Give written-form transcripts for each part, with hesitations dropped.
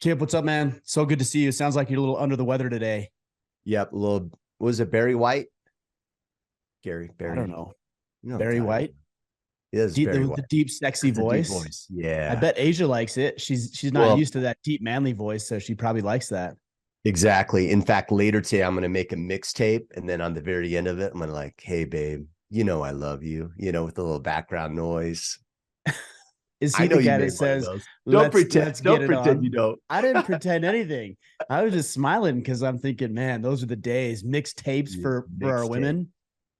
Kip, what's up, man? So good to see you. Sounds like you're a little under the weather today. Yep, a little. Was it Barry White? I don't Barry. know. You know what I'm Barry talking White, about. It is deep, Barry the White. deep, sexy That's a deep voice. voice. I Yeah. bet Asia likes it. She's not Well, used to that deep, manly voice, so she probably likes that. exactly. In fact, later today, I'm going to make a mixtape. And then on the very end of it, I'm going to like, hey, babe, you know, I love you, with a little background noise. Is I he know the you guy that made one of says, those. Don't "Let's pretend. let's get Don't it pretend you on"? don't. I didn't pretend anything. I was just smiling because I'm thinking, man, those are the days. Mixed tapes for our Mixtape. women.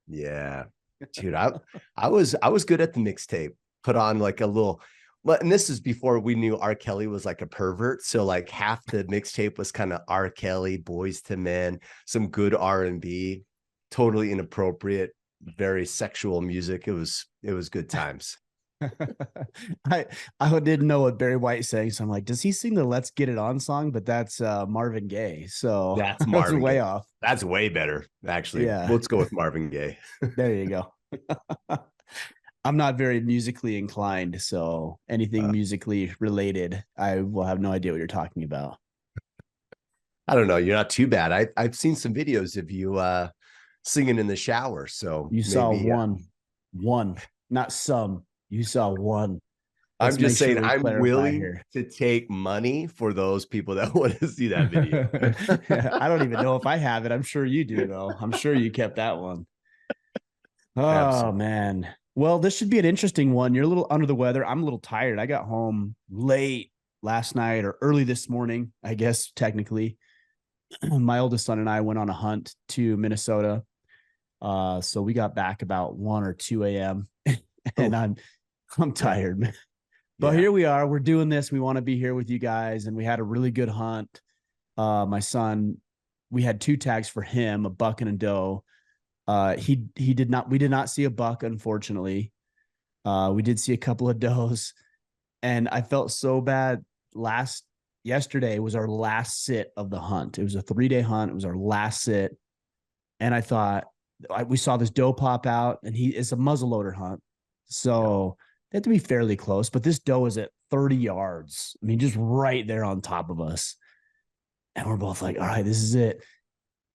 Yeah. Dude, I was good at the mixtape. Put on like a little and this is before we knew R. Kelly was like a pervert. So like half the mixtape was kind of R. Kelly, Boys to Men, some good R&B, totally inappropriate, very sexual music. It was good times. I I didn't know what Barry White sang, so I'm like, does he sing the "Let's Get It On" song? But that's Marvin Gaye, so That's that's Marvin way Gaye. off. That's way better, actually. Yeah, Let's go with Marvin Gaye. there you go. I'm not very musically inclined, so anything Uh, musically related, I will have no idea what you're talking about. I don't know. You're not too bad. I've seen some videos of you singing in the shower. So You saw maybe one, not some. You saw one. I'm Let's make just sure saying we I'm clarify willing here. to take money for those people that want to see that video. I don't even know if I have it. I'm sure you do, though. I'm sure you kept that one. Oh Absolutely. man. Well, this should be an interesting one. You're a little under the weather. I'm a little tired. I got home late last night or early this morning, I guess technically. My oldest son and I went on a hunt to Minnesota. So we got back about 1 or 2 a.m. and Oh, I'm yeah. tired, man. But Yeah. here we are. We're doing this. We want to be here with you guys, and we had a really good hunt. My son, we had two tags for him, a buck and a doe. He did not. We did not see a buck, unfortunately. We did see a couple of does, and I felt so bad. Last Yesterday was our last sit of the hunt. It was a 3-day hunt. It was our last sit, and I thought we saw this doe pop out, and it's a muzzleloader hunt, Yeah. so they have to be fairly close. But this doe is at 30 yards. I mean, just right there on top of us, and we're both like, "All right, this is it."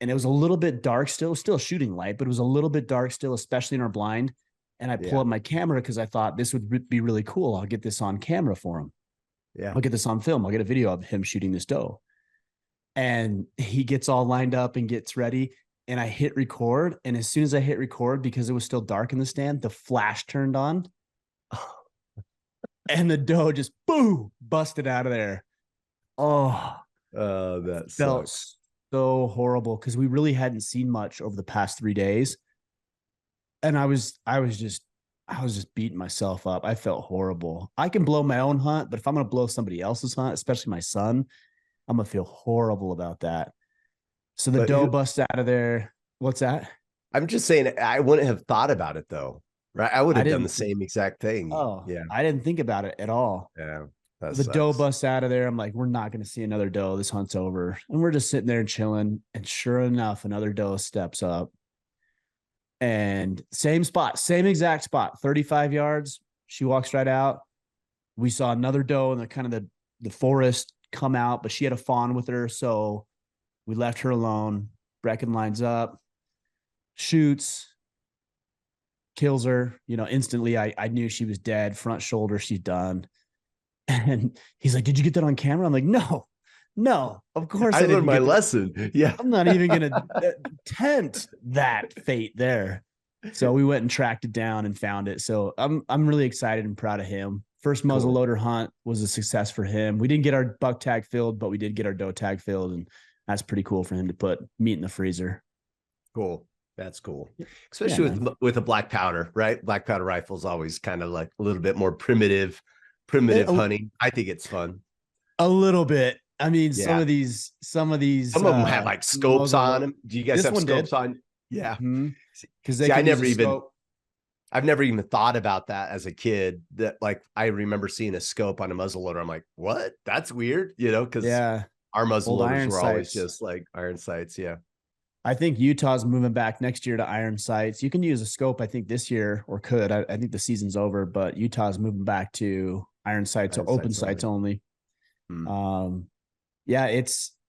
And it was a little bit dark still shooting light, but it was a little bit dark still, especially in our blind. And I pull Yeah. up my camera because I thought this would be really cool. I'll get this on camera for him. Yeah. I'll get this on film. I'll get a video of him shooting this doe. And he gets all lined up and gets ready. And I hit record. And as soon as I hit record, because it was still dark in the stand, the flash turned on and the doe just boom busted out of there. Oh, Oh, that felt sucks. so horrible because we really hadn't seen much over the past 3 days. And I was just beating myself up. I felt horrible. I can blow my own hunt, but if I'm going to blow somebody else's hunt, especially my son, I'm going to feel horrible about that. So the But doe busts out of there. What's that? I'm just saying I wouldn't have thought about it though. Right? I would I have done the didn't. same exact thing. Oh, Yeah. I didn't think about it at all. Yeah. That The doe sucks. busts out of there. I'm like, we're not going to see another doe. This hunt's over. And we're just sitting there and chilling. And sure enough, another doe steps up and same spot, same exact spot, 35 yards. She walks right out. We saw another doe in the kind of the forest come out, but she had a fawn with her. So we left her alone. Brecken lines up, shoots, kills her. Instantly I knew she was dead. Front shoulder, she's done. And he's like, "Did you get that on camera?" I'm like, "No, no, of course I I learned didn't my get that. lesson. Yeah. I'm not even going to tempt that fate there." So we went and tracked it down and found it. So I'm really excited and proud of him. First Cool. muzzleloader hunt was a success for him. We didn't get our buck tag filled, but we did get our doe tag filled, and that's pretty cool for him to put meat in the freezer. Cool. That's cool. Yeah, Especially man. with a black powder, right? Black powder rifle is always kind of like a little bit more A, primitive hunting. I think it's fun. a little bit. I mean, some Yeah. of these, some of these Some of them have like scopes on muzzle. them. Do you guys This have one did, scopes on? Yeah. because they See, can use a scope. I've never even thought about that as a kid. That like I remember seeing a scope on a muzzleloader. I'm like, what? That's weird, because Yeah, our old muzzleloaders iron were always sights. just like iron sights. Yeah. I think Utah's moving back next year to iron sights. You can use a scope, I think, this year or could. I think the season's over, but Utah's moving back to iron sights or Iron open sights sights only. only. Hmm. Um, Yeah,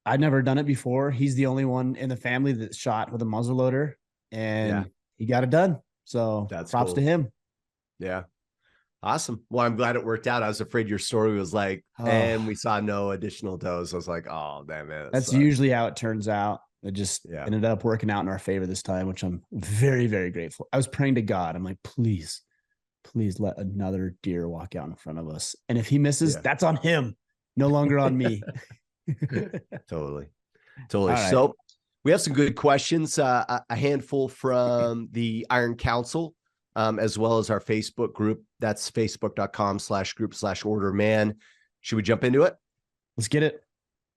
I've never done it before. He's the only one in the family that shot with a muzzleloader, Yeah, and he got it done. So that's props to cool. him. Yeah. Awesome. Well, I'm glad it worked out. I was afraid your story was like, and Oh, we saw no additional does. I was like, oh, damn it. It that's sucks. usually how it turns out. It just Yeah. ended up working out in our favor this time, which I'm very, very grateful. I was praying to God. I'm like, please, please let another deer walk out in front of us. And if he misses, Yeah. that's on him, no longer on me. Totally. All Totally. right. So we have some good questions, a handful from the Iron Council, as well as our Facebook group. That's facebook.com/group/order man. Should we jump into it? Let's get it.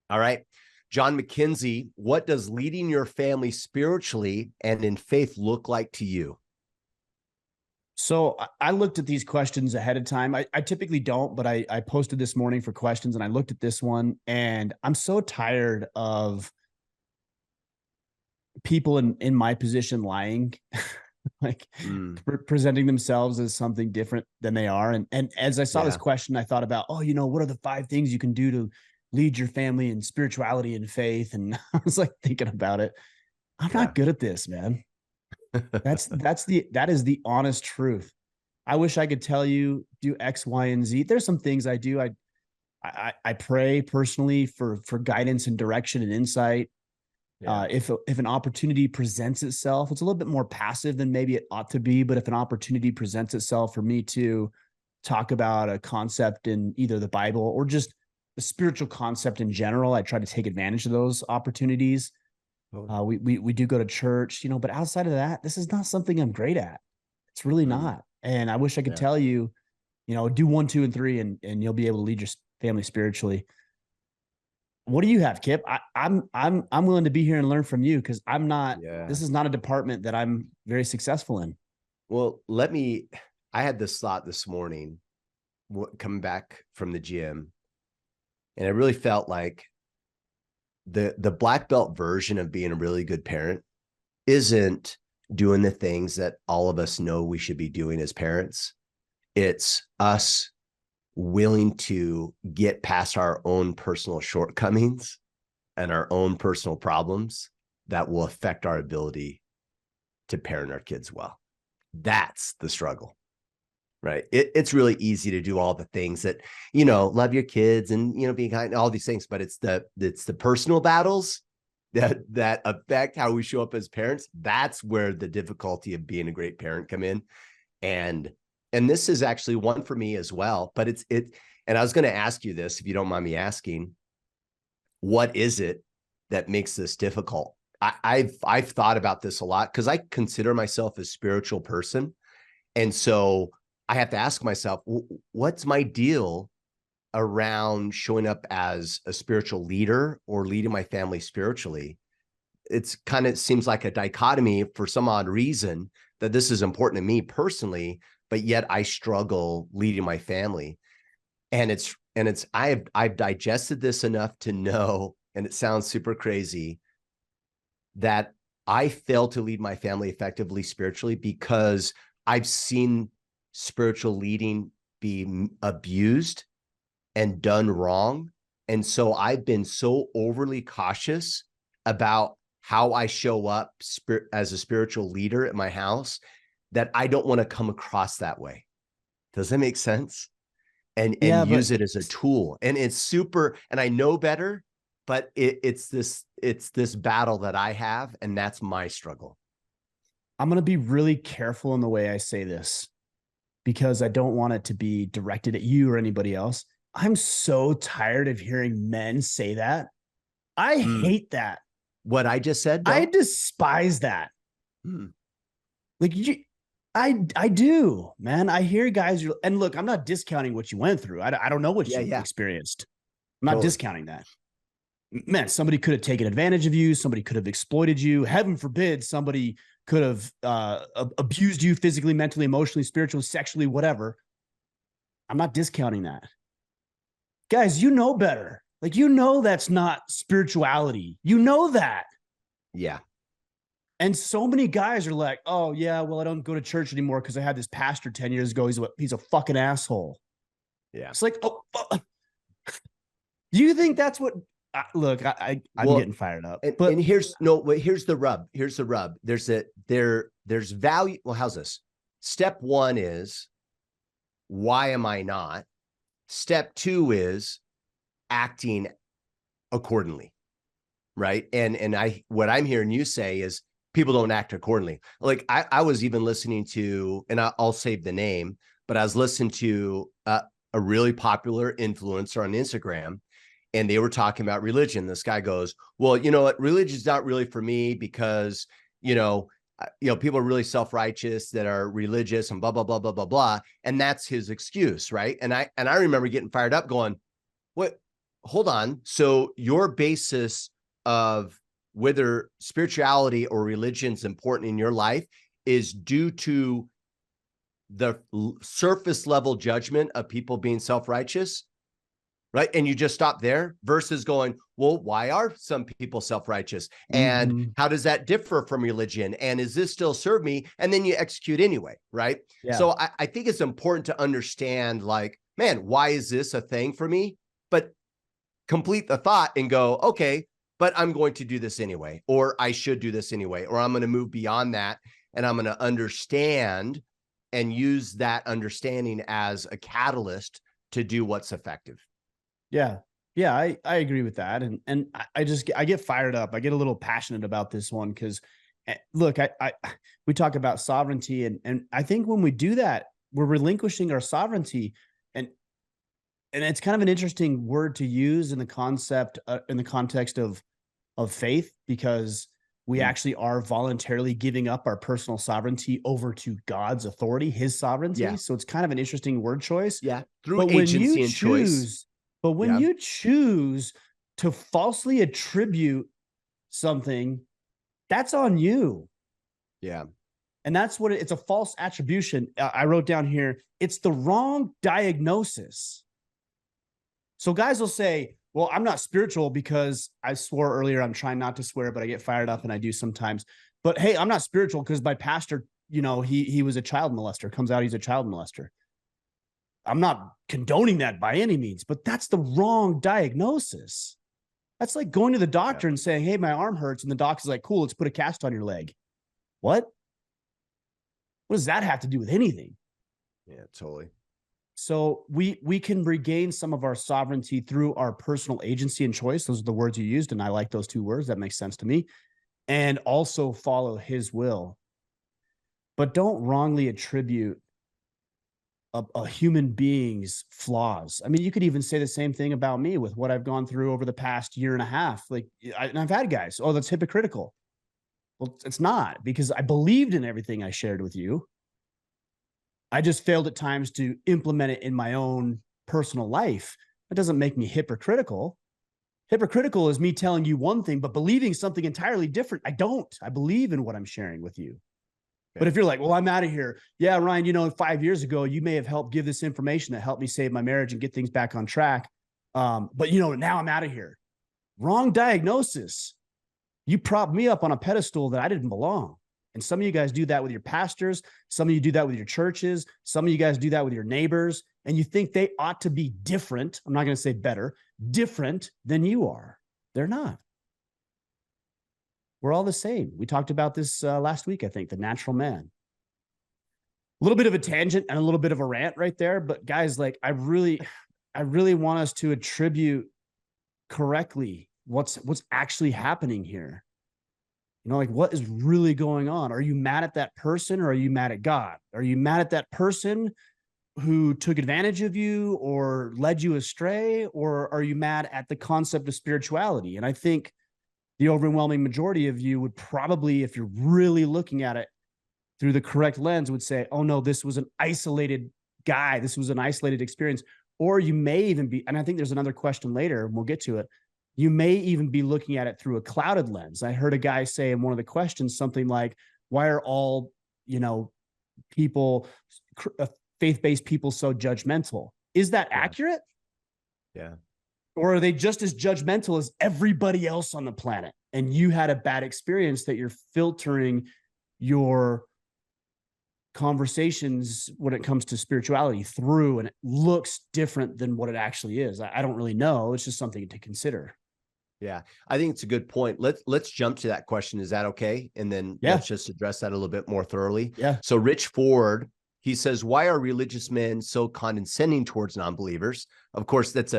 All right. John McKenzie, what does leading your family spiritually and in faith look like to you? So I looked at these questions ahead of time. I typically don't, but I posted this morning for questions and I looked at this one, and I'm so tired of people in my position lying, like presenting themselves as something different than they are. And as I saw this Yeah. question, I thought about, oh, what are the 5 things you can do to lead your family in spirituality and faith? And I was like thinking about it. I'm Yeah. not good at this, man. That is the honest truth. I wish I could tell you do X, Y, and Z. There's some things I do. I pray personally for guidance and direction and insight. Yeah. If an opportunity presents itself, it's a little bit more passive than maybe it ought to be. But if an opportunity presents itself for me to talk about a concept in either the Bible or just a spiritual concept in general, I try to take advantage of those opportunities. We do go to church, but outside of that, this is not something I'm great at. It's really not. And I wish I could Yeah. tell you, do 1, 2, and 3, and you'll be able to lead your family spiritually. What do you have, Kip? I'm willing to be here and learn from you because I'm not. Yeah. This is not a department that I'm very successful in. Well, I had this thought this morning coming back from the gym, and I really felt like the black belt version of being a really good parent isn't doing the things that all of us know we should be doing as parents. It's us willing to get past our own personal shortcomings and our own personal problems that will affect our ability to parent our kids well. That's the struggle, right? It's really easy to do all the things that, love your kids and, being kind, all these things, but it's the personal battles that affect how we show up as parents. That's where the difficulty of being a great parent come in. And this is actually one for me as well, but and I was going to ask you this, if you don't mind me asking, what is it that makes this difficult? I've thought about this a lot because I consider myself a spiritual person. And so I have to ask myself, what's my deal around showing up as a spiritual leader or leading my family spiritually? It's kind of seems like a dichotomy for some odd reason that this is important to me personally, but yet I struggle leading my family. And I've digested this enough to know, and it sounds super crazy, that I fail to lead my family effectively spiritually because I've seen spiritual leading be abused and done wrong. And so I've been so overly cautious about how I show up as a spiritual leader at my house that I don't want to come across that way. Does that make sense? And Yeah, use but it as a tool. And it's super, and I know better, but it's this battle that I have, and that's my struggle. I'm going to be really careful in the way I say this because I don't want it to be directed at you or anybody else. I'm so tired of hearing men say that. I hate that. What I just said, I though? despise that. Like I do, man. I hear guys, and look, I'm not discounting what you went through. I don't know what you experienced. I'm not Totally. discounting that. Man, somebody could have taken advantage of you. Somebody could have exploited you. Heaven forbid, somebody could have abused you physically, mentally, emotionally, spiritually, sexually, whatever. I'm not discounting that. Guys, you know better. Like, that's not spirituality. You know that. Yeah. And so many guys are like, oh, yeah, well, I don't go to church anymore because I had this pastor 10 years ago. He's a fucking asshole. Yeah. It's like, oh, do you think that's what I'm getting fired up. And here's the rub. Here's the rub. There's value. Well, how's this? Step one is, why am I not? Step two is acting accordingly, right? And what I'm hearing you say is people don't act accordingly. Like I was even listening to, and I'll save the name, but I was listening to a really popular influencer on Instagram, and they were talking about religion. This guy goes, well, you know what? Religion is not really for me because, people are really self-righteous that are religious and blah, blah, blah, blah, blah, blah. And that's his excuse, right? And I remember getting fired up going, what? Hold on. So your basis of whether spirituality or religion is important in your life is due to the surface level judgment of people being self-righteous, right? And you just stop there versus going, well, why are some people self-righteous? And how does that differ from religion? And is this still serve me? And then you execute anyway, right? Yeah. So I think it's important to understand, like, man, why is this a thing for me? But complete the thought and go, okay, but I'm going to do this anyway, or I should do this anyway, or I'm going to move beyond that and I'm going to understand and use that understanding as a catalyst to do what's effective. Yeah. Yeah. I agree with that. And I get fired up. I get a little passionate about this one because look, we talk about sovereignty and I think when we do that, we're relinquishing our sovereignty. And it's kind of an interesting word to use in the context of faith, because we actually are voluntarily giving up our personal sovereignty over to God's authority, his sovereignty. Yeah. So it's kind of an interesting word choice. Yeah. Through agency and choice. But when you choose to falsely attribute something, that's on you. Yeah. And that's what it's a false attribution. I wrote down here, it's the wrong diagnosis. So guys will say, well, I'm not spiritual because I swore earlier. I'm trying not to swear, but I get fired up and I do sometimes. But hey, I'm not spiritual because my pastor, he was a child molester, comes out, he's a child molester. I'm not condoning that by any means, but that's the wrong diagnosis. That's like going to the doctor and saying, hey, my arm hurts. And the doctor's like, cool, let's put a cast on your leg. What does that have to do with anything? Yeah, totally. So we can regain some of our sovereignty through our personal agency and choice. Those are the words you used, and I like those two words. That makes sense to me. And also follow his will. But don't wrongly attribute a human being's flaws. I mean, you could even say the same thing about me with what I've gone through over the past year and a half. Like, and I've had guys, oh, that's hypocritical. Well, it's not, because I believed in everything I shared with you. I just failed at times to implement it in my own personal life. That doesn't make me hypocritical. Hypocritical is me telling you one thing, but believing something entirely different. I don't. I believe in what I'm sharing with you. Okay. But if you're like, well, I'm out of here. Yeah, Ryan, 5 years ago, you may have helped give this information that helped me save my marriage and get things back on track. But now I'm out of here. Wrong diagnosis. You propped me up on a pedestal that I didn't belong. And some of you guys do that with your pastors. Some of you do that with your churches. Some of you guys do that with your neighbors. And you think they ought to be different. I'm not going to say better, different than you are. They're not. We're all the same. We talked about this last week, I think, the natural man. A little bit of a tangent and a little bit of a rant right there. But guys, like, I really want us to attribute correctly what's actually happening here. Like, what is really going on? Are you mad at that person, or are you mad at God? Are you mad at that person who took advantage of you or led you astray? Or are you mad at the concept of spirituality? And I think the overwhelming majority of you would probably, if you're really looking at it through the correct lens, would say, oh no, this was an isolated guy. This was an isolated experience. Or you may even be, and I think there's another question later, and we'll get to it. You may even be looking at it through a clouded lens. I heard a guy say in one of the questions something like, why are all, people, faith-based people so judgmental? Is that accurate? Yeah. Or are they just as judgmental as everybody else on the planet? And you had a bad experience that you're filtering your conversations when it comes to spirituality through, and it looks different than what it actually is. I don't really know. It's just something to consider. Yeah, I think it's a good point. Let's jump to that question. Is that okay? And then Yeah. let's just address that a little bit more thoroughly. Yeah. So Rich Ford, he says, why are religious men so condescending towards non-believers? Of course, that's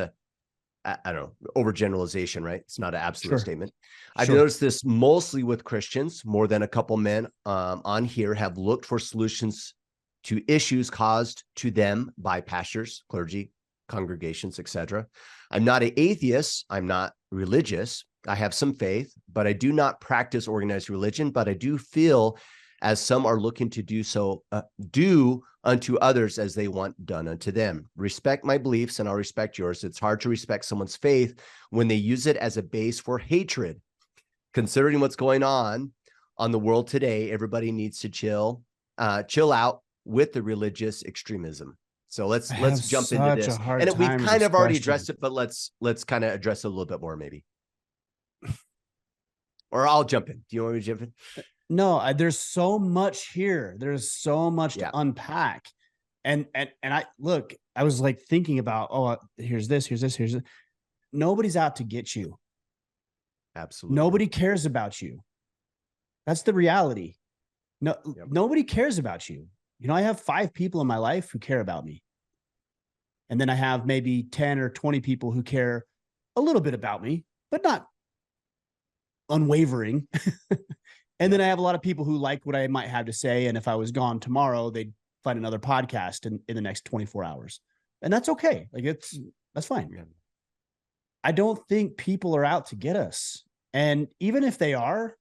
I don't know, overgeneralization, right? It's not an absolute Sure. statement. I've Sure. noticed this mostly with Christians. More than a couple men on here have looked for solutions to issues caused to them by pastors, clergy, congregations, etc. I'm not an atheist. I'm not religious. I have some faith, but I do not practice organized religion. But I do feel, as some are looking to do so, do unto others as they want done unto them. Respect my beliefs, and I'll respect yours. It's hard to respect someone's faith when they use it as a base for hatred. Considering what's going on the world today, everybody needs to chill out with the religious extremism. So I let's have jump into such a this. hard And we've time with kind this of already question. addressed it, but let's kind of address it a little bit more, maybe. Or I'll jump in. Do you want me to jump in? No, there's so much here. There's so much to Yeah, unpack. And I look, I was like thinking about, oh, here's this, here's this, here's this. Nobody's out to get you. absolutely. Nobody cares about you. That's the reality. No, Yep. nobody cares about you. You know, I have 5 people in my life who care about me. And then I have maybe 10 or 20 people who care a little bit about me, but not unwavering. And then I have a lot of people who like what I might have to say. And if I was gone tomorrow, they'd find another podcast in the next 24 hours. And that's okay. Like that's fine. Yeah. I don't think people are out to get us. And even if they are,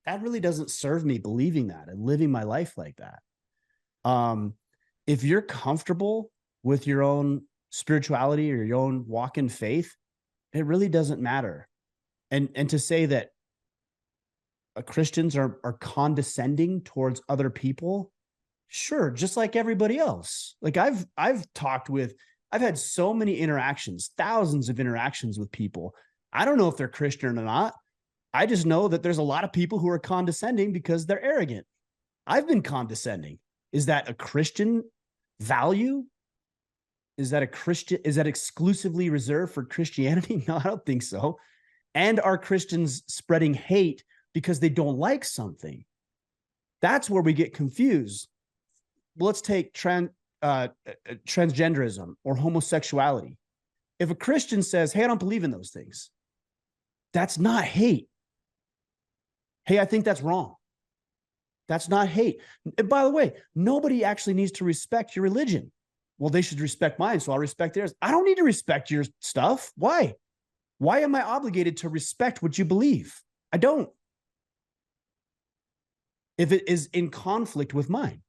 that really doesn't serve me believing that and living my life like that. If you're comfortable with your own spirituality or your own walk in faith, it really doesn't matter. And to say that Christians are condescending towards other people, sure, just like everybody else. Like I've had so many interactions, thousands of interactions with people. I don't know if they're Christian or not. I just know that there's a lot of people who are condescending because they're arrogant. I've been condescending. Is that a Christian value? Is that exclusively reserved for Christianity? No, I don't think so. And are Christians spreading hate because they don't like something? That's where we get confused. Let's take transgenderism or homosexuality. If a Christian says, hey, I don't believe in those things, that's not hate. Hey, I think that's wrong. That's not hate. And by the way, nobody actually needs to respect your religion. Well, they should respect mine, so I'll respect theirs. I don't need to respect your stuff. Why? Why am I obligated to respect what you believe? I don't. If it is in conflict with mine,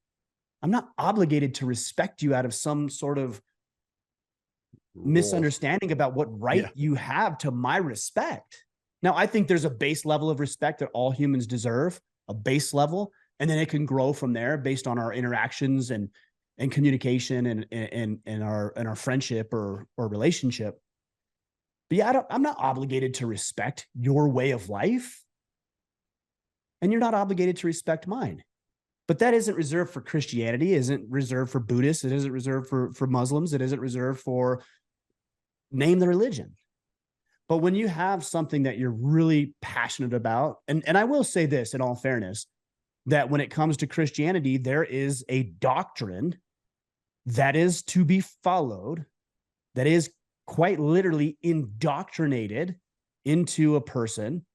I'm not obligated to respect you out of some sort of misunderstanding about what right you have to my respect. Now, I think there's a base level of respect that all humans deserve, a base level, and then it can grow from there based on our interactions and communication and our friendship or relationship. But yeah, I'm not obligated to respect your way of life, and you're not obligated to respect mine. But that isn't reserved for Christianity, isn't reserved for Buddhists, it isn't reserved for Muslims, it isn't reserved for name the religion. But when you have something that you're really passionate about, and I will say this in all fairness, that when it comes to Christianity, there is a doctrine that is to be followed, that is quite literally indoctrinated into a person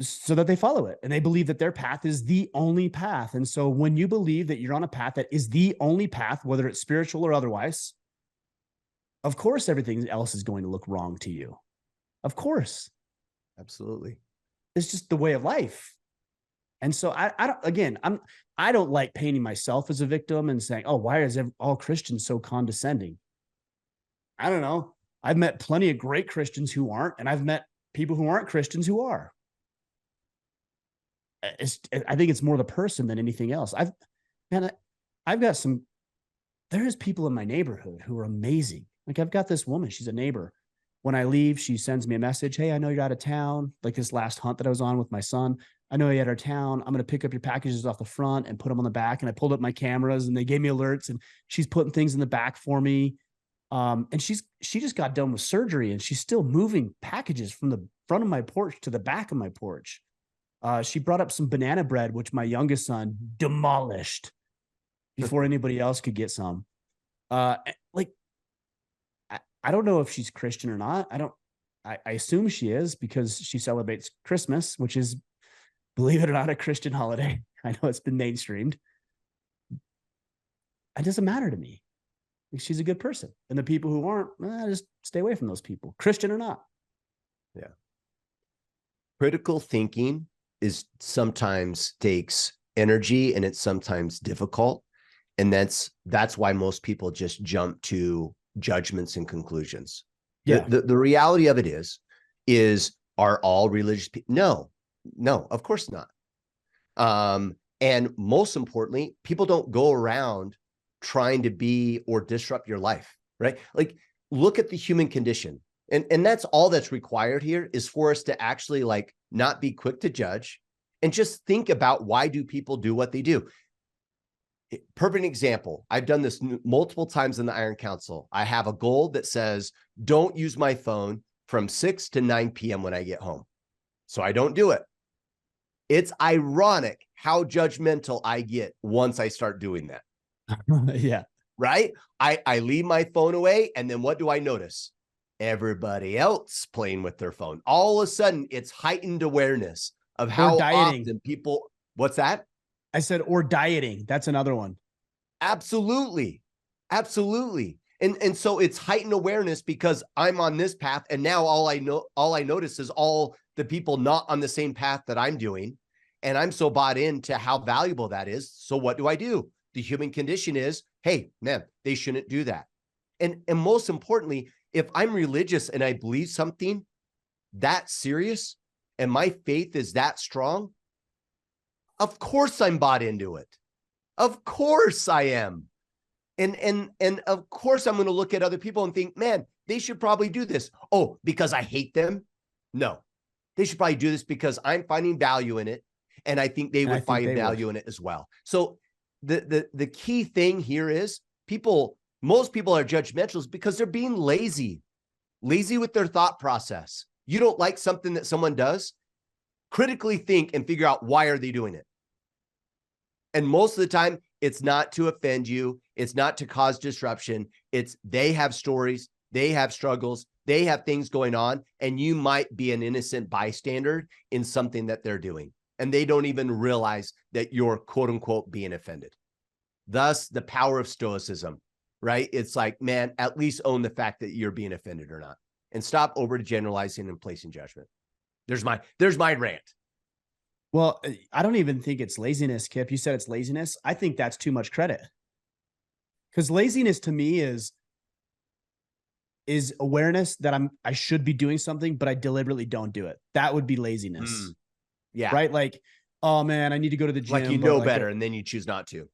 so that they follow it and they believe that their path is the only path. And so when you believe that you're on a path that is the only path, whether it's spiritual or otherwise, of course, everything else is going to look wrong to you. Of course. Absolutely. It's just the way of life. And so I don't like painting myself as a victim and saying, oh, why is all Christians so condescending? I don't know. I've met plenty of great Christians who aren't, and I've met people who aren't Christians who are. I think it's more the person than anything else. There's people in my neighborhood who are amazing. Like I've got this woman, she's a neighbor. When I leave, she sends me a message. Hey, I know you're out of town. Like this last hunt that I was on with my son. I know you're out of town. I'm going to pick up your packages off the front and put them on the back. And I pulled up my cameras and they gave me alerts and she's putting things in the back for me. And she just got done with surgery and she's still moving packages from the front of my porch to the back of my porch. She brought up some banana bread, which my youngest son demolished before anybody else could get some. Like, I don't know if she's Christian or not. I assume she is because she celebrates Christmas, which is, believe it or not, a Christian holiday. I know it's been mainstreamed. It doesn't matter to me. She's a good person. And the people who aren't, just stay away from those people, Christian or not. Yeah. Critical thinking is sometimes takes energy and it's sometimes difficult. And that's why most people just jump to judgments and conclusions. Yeah. The reality of it is are all religious people? No, of course not. And most importantly, people don't go around trying to be or disrupt your life, right? Like, look at the human condition. And that's all that's required here is for us to actually like not be quick to judge and just think about why do people do what they do. Perfect example. I've done this multiple times in the Iron Council. I have a goal that says, don't use my phone from 6 to 9 p.m. when I get home. So I don't do it. It's ironic how judgmental I get once I start doing that. Yeah. Right? I leave my phone away. And then what do I notice? Everybody else playing with their phone. All of a sudden, it's heightened awareness of how often people, what's that? I said, or dieting. That's another one. Absolutely. Absolutely. And so it's heightened awareness because I'm on this path. And now all I notice is all the people not on the same path that I'm doing. And I'm so bought into how valuable that is. So what do? The human condition is, hey, man, they shouldn't do that. And most importantly, if I'm religious and I believe something that serious and my faith is that strong, of course I'm bought into it. Of course I am. And of course I'm going to look at other people and think, man, they should probably do this. Oh, because I hate them? No, they should probably do this because I'm finding value in it. And I think they would find value in it as well. So the key thing here is most people are judgmentals because they're being lazy with their thought process. You don't like something that someone does, critically think and figure out why are they doing it. And most of the time, it's not to offend you. It's not to cause disruption. It's they have stories, they have struggles, they have things going on, and you might be an innocent bystander in something that they're doing. And they don't even realize that you're quote unquote being offended. Thus, the power of stoicism, right? It's like, man, at least own the fact that you're being offended or not, and stop over generalizing and placing judgment. There's my rant. Well, I don't even think it's laziness, Kip. You said it's laziness. I think that's too much credit. Because laziness to me is awareness that I should be doing something, but I deliberately don't do it. That would be laziness. Yeah. Right? Like, oh man, I need to go to the gym. Like you know better and then you choose not to.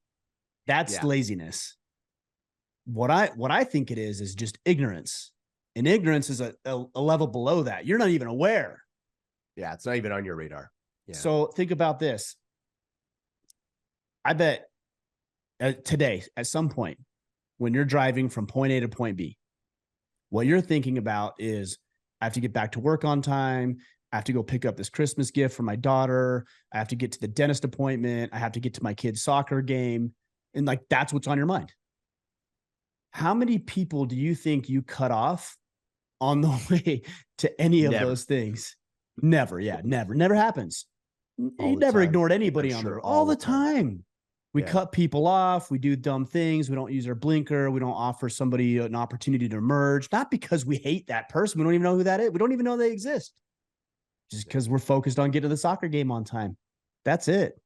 That's laziness. What I think it is just ignorance. And ignorance is a level below that. You're not even aware. Yeah, it's not even on your radar. Yeah. So think about this. I bet today, at some point, when you're driving from point A to point B, what you're thinking about is, I have to get back to work on time. I have to go pick up this Christmas gift for my daughter. I have to get to the dentist appointment. I have to get to my kid's soccer game. And like, that's what's on your mind. How many people do you think you cut off on the way to any of those things? Never. Yeah, never happens. You never ignored anybody on there all the time. We cut people off. We do dumb things. We don't use our blinker. We don't offer somebody an opportunity to merge. Not because we hate that person. We don't even know who that is. We don't even know they exist. Just because we're focused on getting to the soccer game on time. That's it.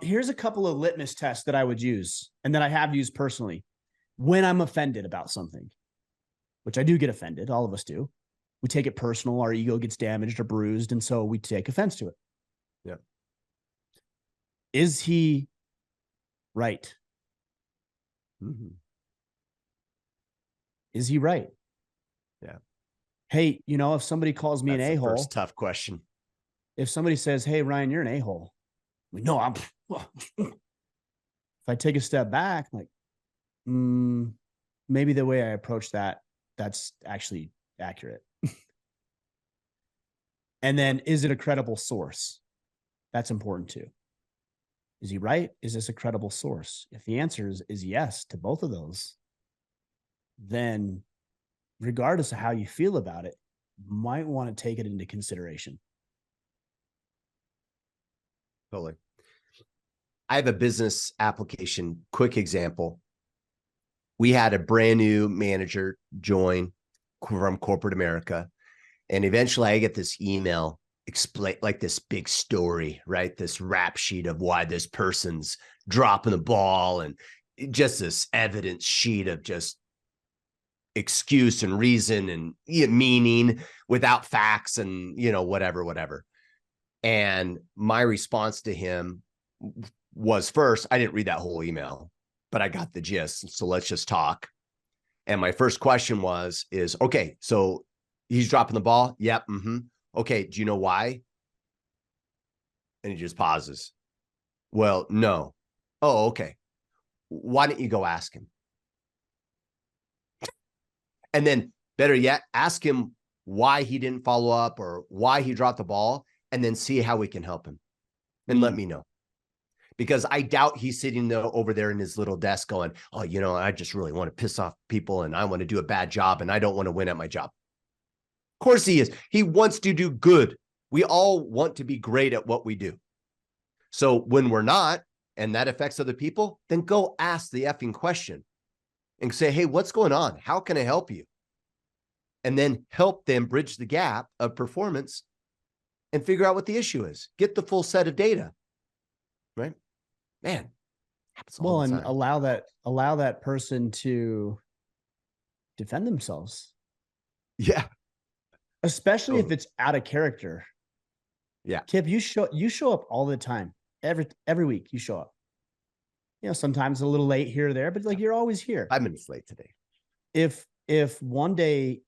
Here's a couple of litmus tests that I would use and that I have used personally when I'm offended about something, which I do get offended. All of us do. We take it personal. Our ego gets damaged or bruised. And so we take offense to it. Yeah. Is he right? Is he right? Yeah. Hey, if somebody calls me an a-hole. First tough question. If somebody says, hey, Ryan, you're an a-hole. No, I'm. If I take a step back, like, maybe the way I approach that, that's actually accurate. And then, is it a credible source? That's important too. Is he right? Is this a credible source? If the answer is yes to both of those, then regardless of how you feel about it, you might want to take it into consideration. Totally. I have a business application, quick example. We had a brand new manager join from corporate America. And eventually I get this email explain like this big story, right? This rap sheet of why this person's dropping the ball and just this evidence sheet of just excuse and reason and meaning without facts and, whatever. And my response to him was, first, I didn't read that whole email, but I got the gist. So let's just talk. And my first question is, okay, so he's dropping the ball. Yep. Mm-hmm. Okay. Do you know why? And he just pauses. Well, no. Oh, okay. Why don't you go ask him? And then better yet, ask him why he didn't follow up or why he dropped the ball, and then see how we can help him and let me know. Because I doubt he's sitting over there in his little desk going, oh, I just really want to piss off people and I want to do a bad job and I don't want to win at my job. Of course he is. He wants to do good. We all want to be great at what we do. So when we're not, and that affects other people, then go ask the effing question and say, hey, what's going on? How can I help you? And then help them bridge the gap of performance and figure out what the issue is. Get the full set of data, right? Man. Well, and allow that person to defend themselves. Yeah. Especially if it's out of character. Yeah. Kip, you show up all the time. Every week you show up. Sometimes a little late here or there, but you're always here. 5 minutes late today. If one day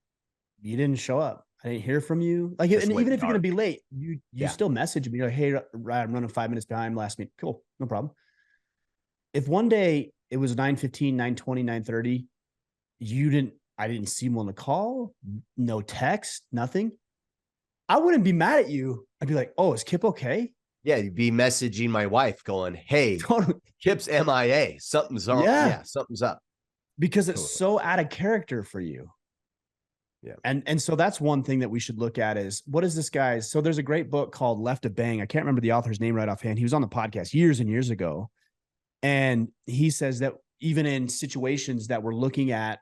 you didn't show up, I didn't hear from you. And even if you're going to be late, you still message me. You're like, hey, I'm running 5 minutes behind last meeting. Cool. No problem. If one day it was 9:15, 9:20, 9:30, I didn't see him on the call, no text, nothing, I wouldn't be mad at you. I'd be like, oh, is Kip okay? Yeah, you'd be messaging my wife going, hey, Kip's MIA. Something's wrong. Yeah, something's up. Because it's so out of character for you. Yeah. And so that's one thing that we should look at is, what is this guy's? So there's a great book called Left of Bang. I can't remember the author's name right offhand. He was on the podcast years and years ago. And he says that even in situations that we're looking at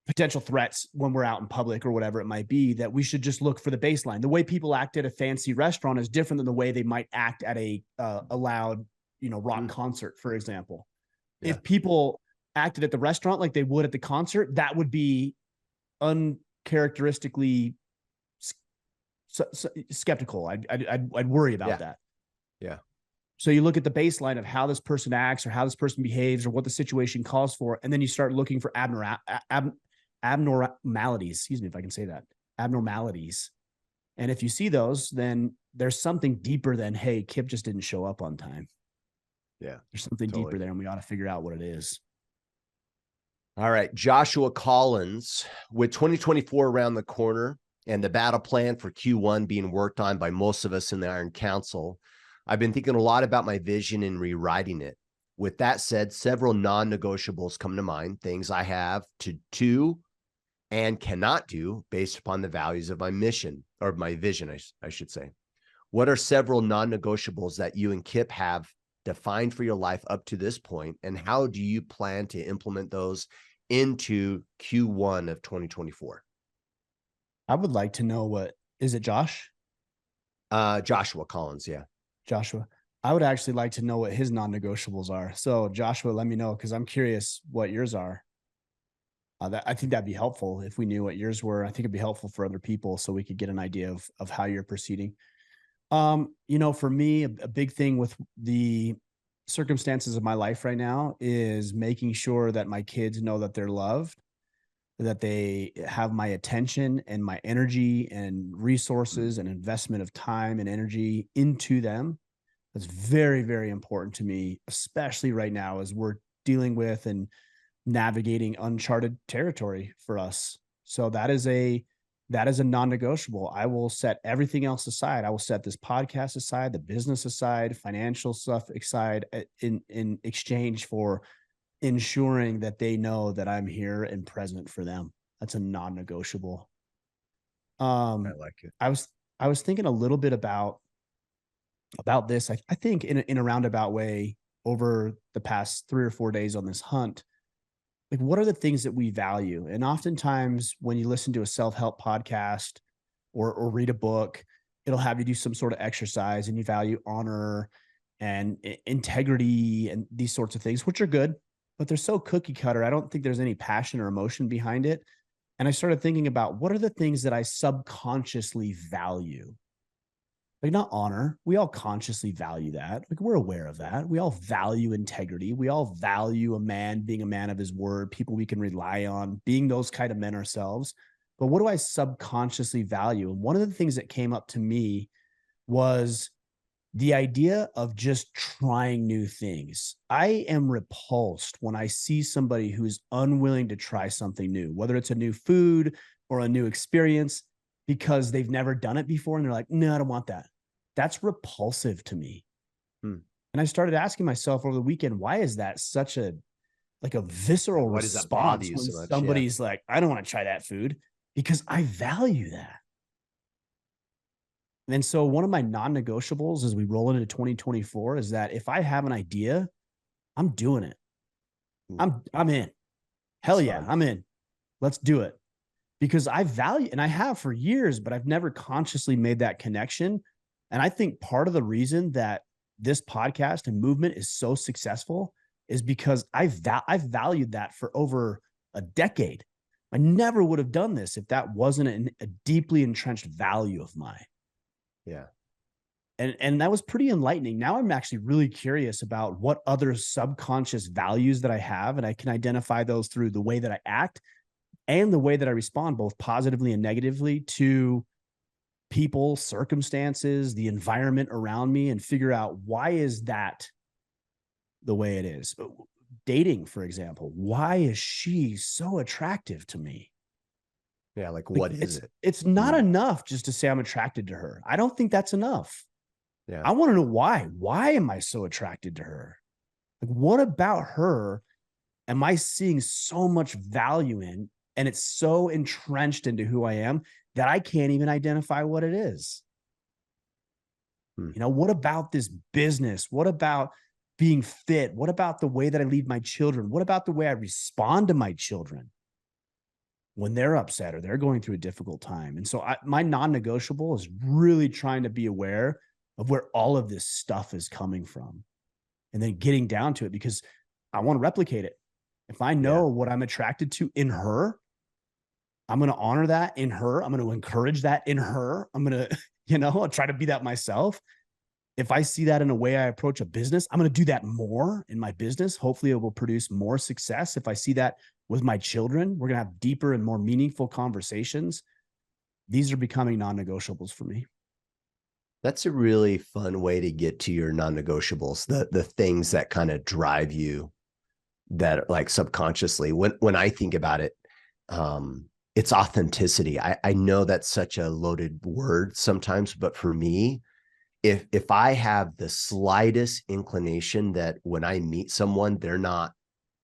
potential threats when we're out in public or whatever it might be, that we should just look for the baseline. The way people act at a fancy restaurant is different than the way they might act at a loud, rock concert, for example. Yeah. If people acted at the restaurant like they would at the concert, that would be uncharacteristically skeptical. I'd worry about that. Yeah. So you look at the baseline of how this person acts or how this person behaves or what the situation calls for, and then you start looking for abnormalities. Excuse me if I can say that. Abnormalities. And if you see those, then there's something deeper than, hey, Kip just didn't show up on time. Yeah. There's something deeper there, and we ought to figure out what it is. All right. Joshua Collins, with 2024 around the corner and the battle plan for Q1 being worked on by most of us in the Iron Council, I've been thinking a lot about my vision and rewriting it. With that said, several non-negotiables come to mind, things I have to do and cannot do based upon the values of my mission, or my vision, I should say. What are several non-negotiables that you and Kip have defined for your life up to this point, and how do you plan to implement those into Q1 of 2024? I would like to know is it Josh? Joshua Collins, yeah. Joshua. I would actually like to know what his non-negotiables are. So Joshua, let me know, because I'm curious what yours are. I think that'd be helpful if we knew what yours were. I think it'd be helpful for other people so we could get an idea of how you're proceeding. For me, a big thing with the circumstances of my life right now is making sure that my kids know that they're loved, that they have my attention and my energy and resources and investment of time and energy into them. That's very, very important to me, especially right now as we're dealing with and navigating uncharted territory for us. So that is a non-negotiable. I will set everything else aside. I will set this podcast aside, the business aside, financial stuff aside, in exchange for ensuring that they know that I'm here and present for them. That's a non-negotiable. I like it. I was thinking a little bit about this. I think in a roundabout way over the past 3 or 4 days on this hunt, like what are the things that we value? And oftentimes when you listen to a self-help podcast or read a book, it'll have you do some sort of exercise and you value honor and integrity and these sorts of things, which are good, but they're so cookie cutter. I don't think there's any passion or emotion behind it. And I started thinking about what are the things that I subconsciously value? Like not honor. We all consciously value that. Like we're aware of that. We all value integrity. We all value a man being a man of his word, people we can rely on, being those kind of men ourselves. But what do I subconsciously value? And one of the things that came up to me was the idea of just trying new things. I am repulsed when I see somebody who's unwilling to try something new, whether it's a new food or a new experience, because they've never done it before. And they're like, no, I don't want that. That's repulsive to me. And I started asking myself over the weekend, why is that such a visceral response when so somebody's like, I don't want to try that food? Because I value that. And so one of my non-negotiables as we roll into 2024 is that if I have an idea, I'm doing it. I'm in. Hell yeah, I'm in. Let's do it. Because I value, and I have for years, but I've never consciously made that connection. And I think part of the reason that this podcast and movement is so successful is because I've valued that for over a decade. I never would have done this if that wasn't a deeply entrenched value of mine. Yeah. And that was pretty enlightening. Now I'm actually really curious about what other subconscious values that I have, and I can identify those through the way that I act and the way that I respond, both positively and negatively, to people, circumstances, the environment around me, and figure out why is that the way it is. Dating, for example, why is she so attractive to me? Yeah, like what is it? It's not enough just to say I'm attracted to her. I don't think that's enough. Yeah. I want to know why. Why am I so attracted to her? Like, what about her am I seeing so much value in, and it's so entrenched into who I am that I can't even identify what it is? You know, what about this business? What about being fit? What about the way that I lead my children? What about the way I respond to my children when they're upset or they're going through a difficult time? And so my non-negotiable is really trying to be aware of where all of this stuff is coming from and then getting down to it, because I want to replicate it. If I know what I'm attracted to in her, I'm going to honor that in her. I'm going to encourage that in her. I'm going to, I'll try to be that myself. If I see that in a way I approach a business, I'm going to do that more in my business. Hopefully it will produce more success. If I see that with my children, we're going to have deeper and more meaningful conversations. These are becoming non-negotiables for me. That's a really fun way to get to your non-negotiables, the things that kind of drive you, that like subconsciously. When I think about it, it's authenticity. I know that's such a loaded word sometimes, but for me, if I have the slightest inclination that when I meet someone, they're not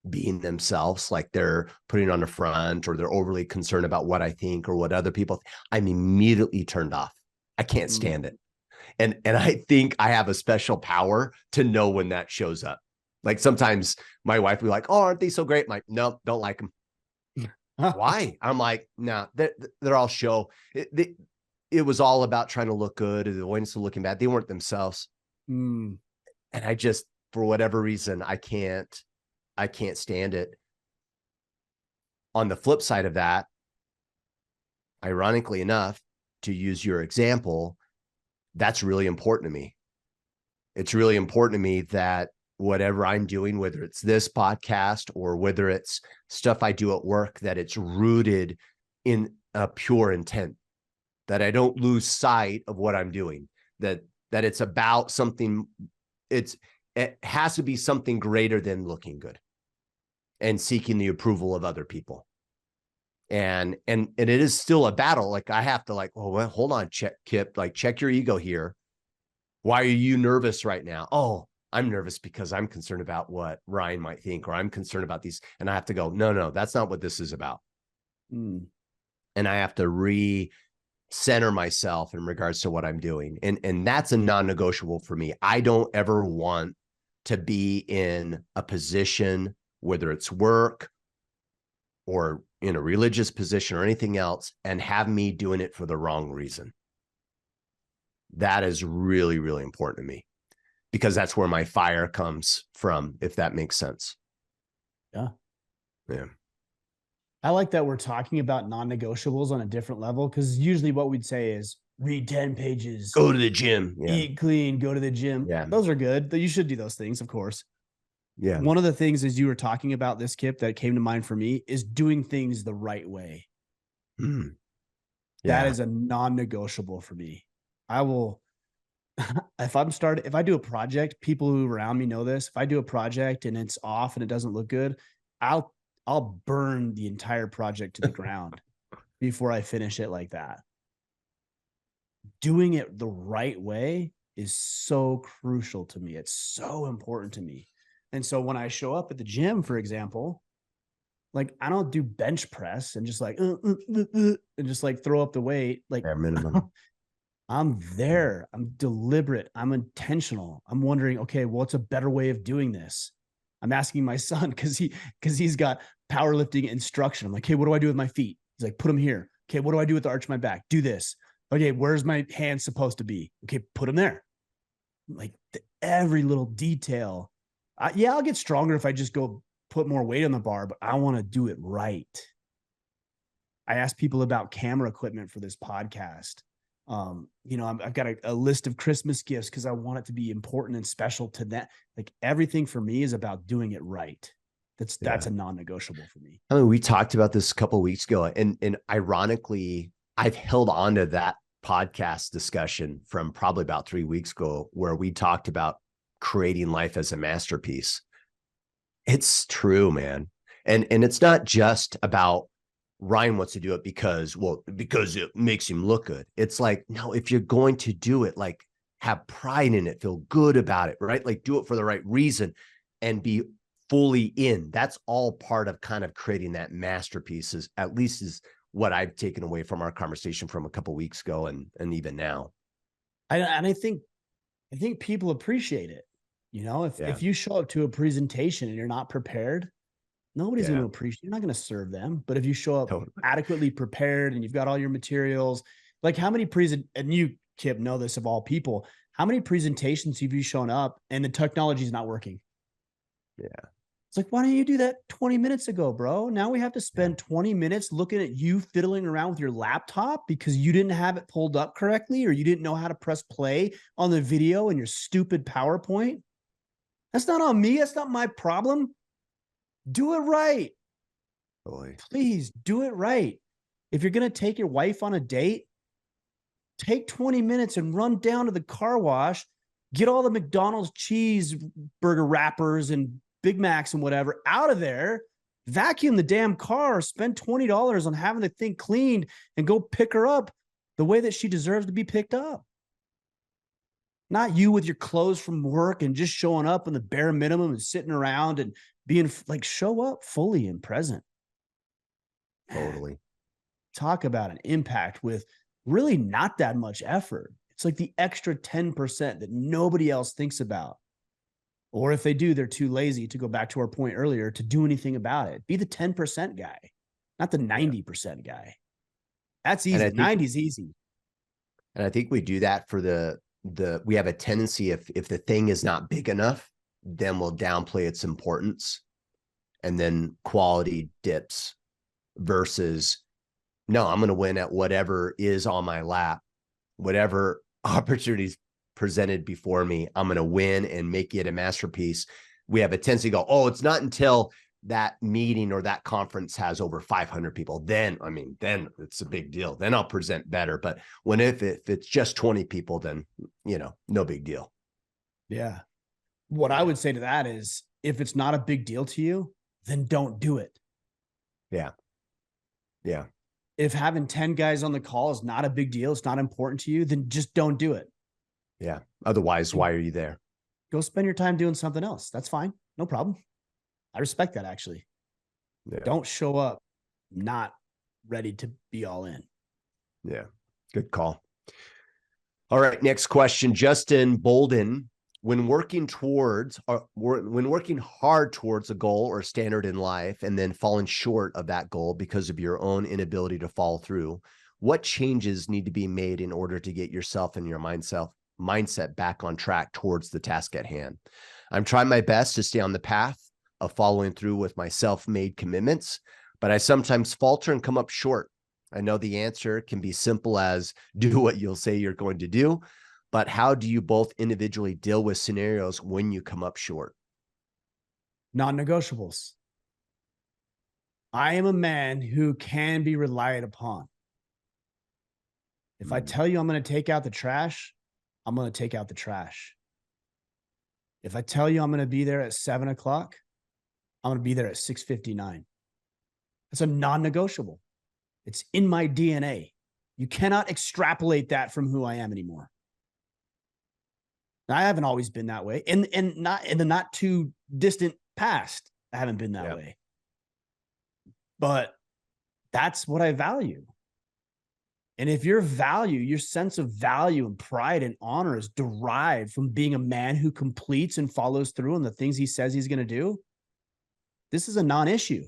being themselves, like they're putting on the front, or they're overly concerned about what I think or what other people think, I'm immediately turned off. I can't stand it. And I think I have a special power to know when that shows up. Like sometimes my wife will be like, oh, aren't they so great? I'm like, no, don't like them. Why? I'm like, nah, they're all show. It was all about trying to look good, or the avoidance of looking bad. They weren't themselves. And I just, for whatever reason, I can't stand it. On the flip side of that, ironically enough, to use your example, that's really important to me. It's really important to me that whatever I'm doing, whether it's this podcast or whether it's stuff I do at work, that it's rooted in a pure intent, that I don't lose sight of what I'm doing, that it's about something. It has to be something greater than looking good. and seeking the approval of other people. And it is still a battle. Like I have to like, oh, well, hold on, Kip, like check your ego here. Why are you nervous right now? Oh, I'm nervous because I'm concerned about what Ryan might think, or I'm concerned about these. And I have to go, no, that's not what this is about. And I have to recenter myself in regards to what I'm doing. And that's a non-negotiable for me. I don't ever want to be in a position, whether it's work or in a religious position or anything else, and have me doing it for the wrong reason. That is really, really important to me, because that's where my fire comes from, if that makes sense. Yeah. Yeah. I like that we're talking about non-negotiables on a different level, because usually what we'd say is read 10 pages, go to the gym, eat clean, go to the gym. Yeah. Those are good. You should do those things, of course. Yeah. One of the things as you were talking about this, Kip, that came to mind for me is doing things the right way. Yeah. That is a non-negotiable for me. I will, if I do a project, people who around me know this. If I do a project and it's off and it doesn't look good, I'll burn the entire project to the ground before I finish it like that. Doing it the right way is so crucial to me. It's so important to me. And so when I show up at the gym, for example, like I don't do bench press and just like and just like throw up the weight. Like minimum. I'm there. I'm deliberate. I'm intentional. I'm wondering, okay, what's a better way of doing this? I'm asking my son because he's got powerlifting instruction. I'm like, hey, what do I do with my feet? He's like, put them here. Okay, what do I do with the arch of my back? Do this. Okay, where's my hand supposed to be? Okay, put them there. Like every little detail. I'll get stronger if I just go put more weight on the bar, but I want to do it right. I asked people about camera equipment for this podcast. I've got a list of Christmas gifts because I want it to be important and special to that. Like everything for me is about doing it right. That's a non-negotiable for me. I mean, we talked about this a couple of weeks ago, and ironically, I've held on to that podcast discussion from probably about 3 weeks ago, where we talked about creating life as a masterpiece. It's true, man. And it's not just about Ryan wants to do it because it makes him look good. It's like, no, if you're going to do it, like have pride in it, feel good about it, right? Like do it for the right reason and be fully in. That's all part of kind of creating that masterpiece, at least is what I've taken away from our conversation from a couple of weeks ago and even now. I think people appreciate it. If you show up to a presentation and you're not prepared, nobody's going to appreciate. You're not going to serve them. But if you show up adequately prepared and you've got all your materials, like how many and you, Kip, know this of all people, how many presentations have you shown up and the technology is not working? Yeah. It's like, why didn't you do that 20 minutes ago, bro? Now we have to spend 20 minutes looking at you fiddling around with your laptop because you didn't have it pulled up correctly or you didn't know how to press play on the video in your stupid PowerPoint. That's not on me. That's not my problem. Do it right. Boy. Please do it right. If you're going to take your wife on a date, take 20 minutes and run down to the car wash, get all the McDonald's cheeseburger wrappers and Big Macs and whatever out of there, vacuum the damn car, spend $20 on having the thing cleaned and go pick her up the way that she deserves to be picked up. Not you with your clothes from work and just showing up in the bare minimum and sitting around and being like, show up fully and present. Totally. Talk about an impact with really not that much effort. It's like the extra 10% that nobody else thinks about. Or if they do, they're too lazy, to go back to our point earlier, to do anything about it. Be the 10% guy, not the 90% guy. That's easy. 90 is easy. And I think we do that for we have a tendency, if the thing is not big enough, then we'll downplay its importance and then quality dips versus, no, I'm going to win at whatever is on my lap, whatever opportunities presented before me, I'm going to win and make it a masterpiece. We have a tendency to go, oh, it's not until that meeting or that conference has over 500 people, then it's a big deal. Then I'll present better. But if it's just 20 people, then, no big deal. Yeah. What I would say to that is, if it's not a big deal to you, then don't do it. Yeah. Yeah. If having 10 guys on the call is not a big deal, it's not important to you, then just don't do it. Yeah. Otherwise, why are you there? Go spend your time doing something else. That's fine. No problem. I respect that, actually. Yeah. Don't show up not ready to be all in. Yeah. Good call. All right. Next question. Justin Bolden. When working hard towards a goal or standard in life and then falling short of that goal because of your own inability to follow through, what changes need to be made in order to get yourself and your mindset back on track towards the task at hand? I'm trying my best to stay on the path of following through with my self-made commitments, but I sometimes falter and come up short. I know the answer can be simple as do what you'll say you're going to do, but how do you both individually deal with scenarios when you come up short? Non-negotiables. I am a man who can be relied upon. If I tell you I'm going to take out the trash, I'm going to take out the trash. If I tell you I'm going to be there at 7 o'clock, I'm going to be there at 6:59. It's a non-negotiable. It's in my DNA. You cannot extrapolate that from who I am anymore. Now, I haven't always been that way. And not in the not too distant past, I haven't been that way. But that's what I value. And if your sense of value and pride and honor is derived from being a man who completes and follows through on the things he says he's going to do, this is a non-issue.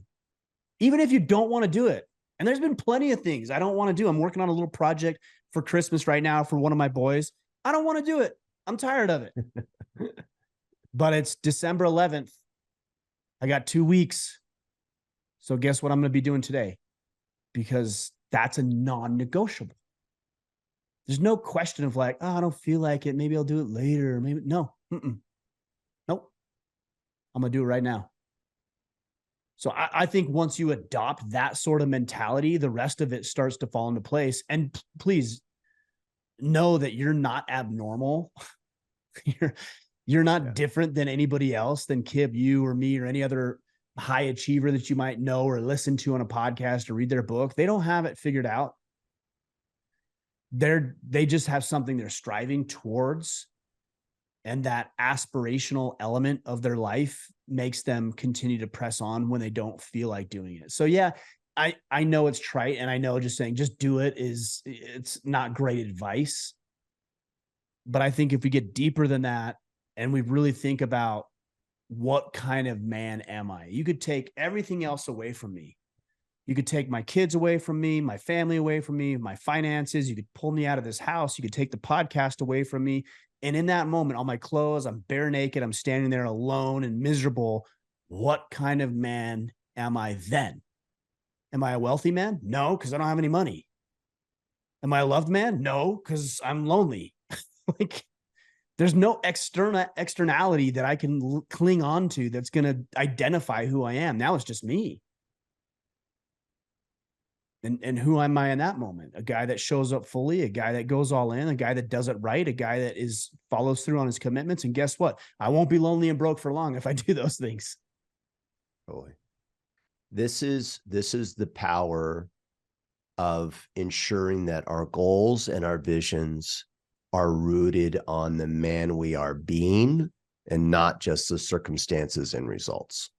Even if you don't want to do it. And there's been plenty of things I don't want to do. I'm working on a little project for Christmas right now for one of my boys. I don't want to do it. I'm tired of it. But it's December 11th. I got 2 weeks. So guess what I'm going to be doing today? Because that's a non-negotiable. There's no question of like, oh, I don't feel like it. Maybe I'll do it later. Maybe no. Nope. I'm going to do it right now. So I think once you adopt that sort of mentality, the rest of it starts to fall into place. And please know that you're not abnormal. You're not different than anybody else, than Kip, you or me or any other high achiever that you might know or listen to on a podcast or read their book. They don't have it figured out. They just have something they're striving towards. And that aspirational element of their life makes them continue to press on when they don't feel like doing it. So yeah, I know it's trite, and I know just saying just do it it's not great advice. But I think if we get deeper than that and we really think about what kind of man am I? You could take everything else away from me. You could take my kids away from me, my family away from me, my finances. You could pull me out of this house. You could take the podcast away from me. And in that moment, all my clothes, I'm bare naked. I'm standing there alone and miserable. What kind of man am I then? Am I a wealthy man? No, because I don't have any money. Am I a loved man? No, because I'm lonely. Like, there's no externality that I can cling on to that's going to identify who I am. Now it's just me. And who am I in that moment? A guy that shows up fully, a guy that goes all in, a guy that does it right, a guy that follows through on his commitments. And guess what? I won't be lonely and broke for long if I do those things. Totally. This is the power of ensuring that our goals and our visions are rooted on the man we are being and not just the circumstances and results.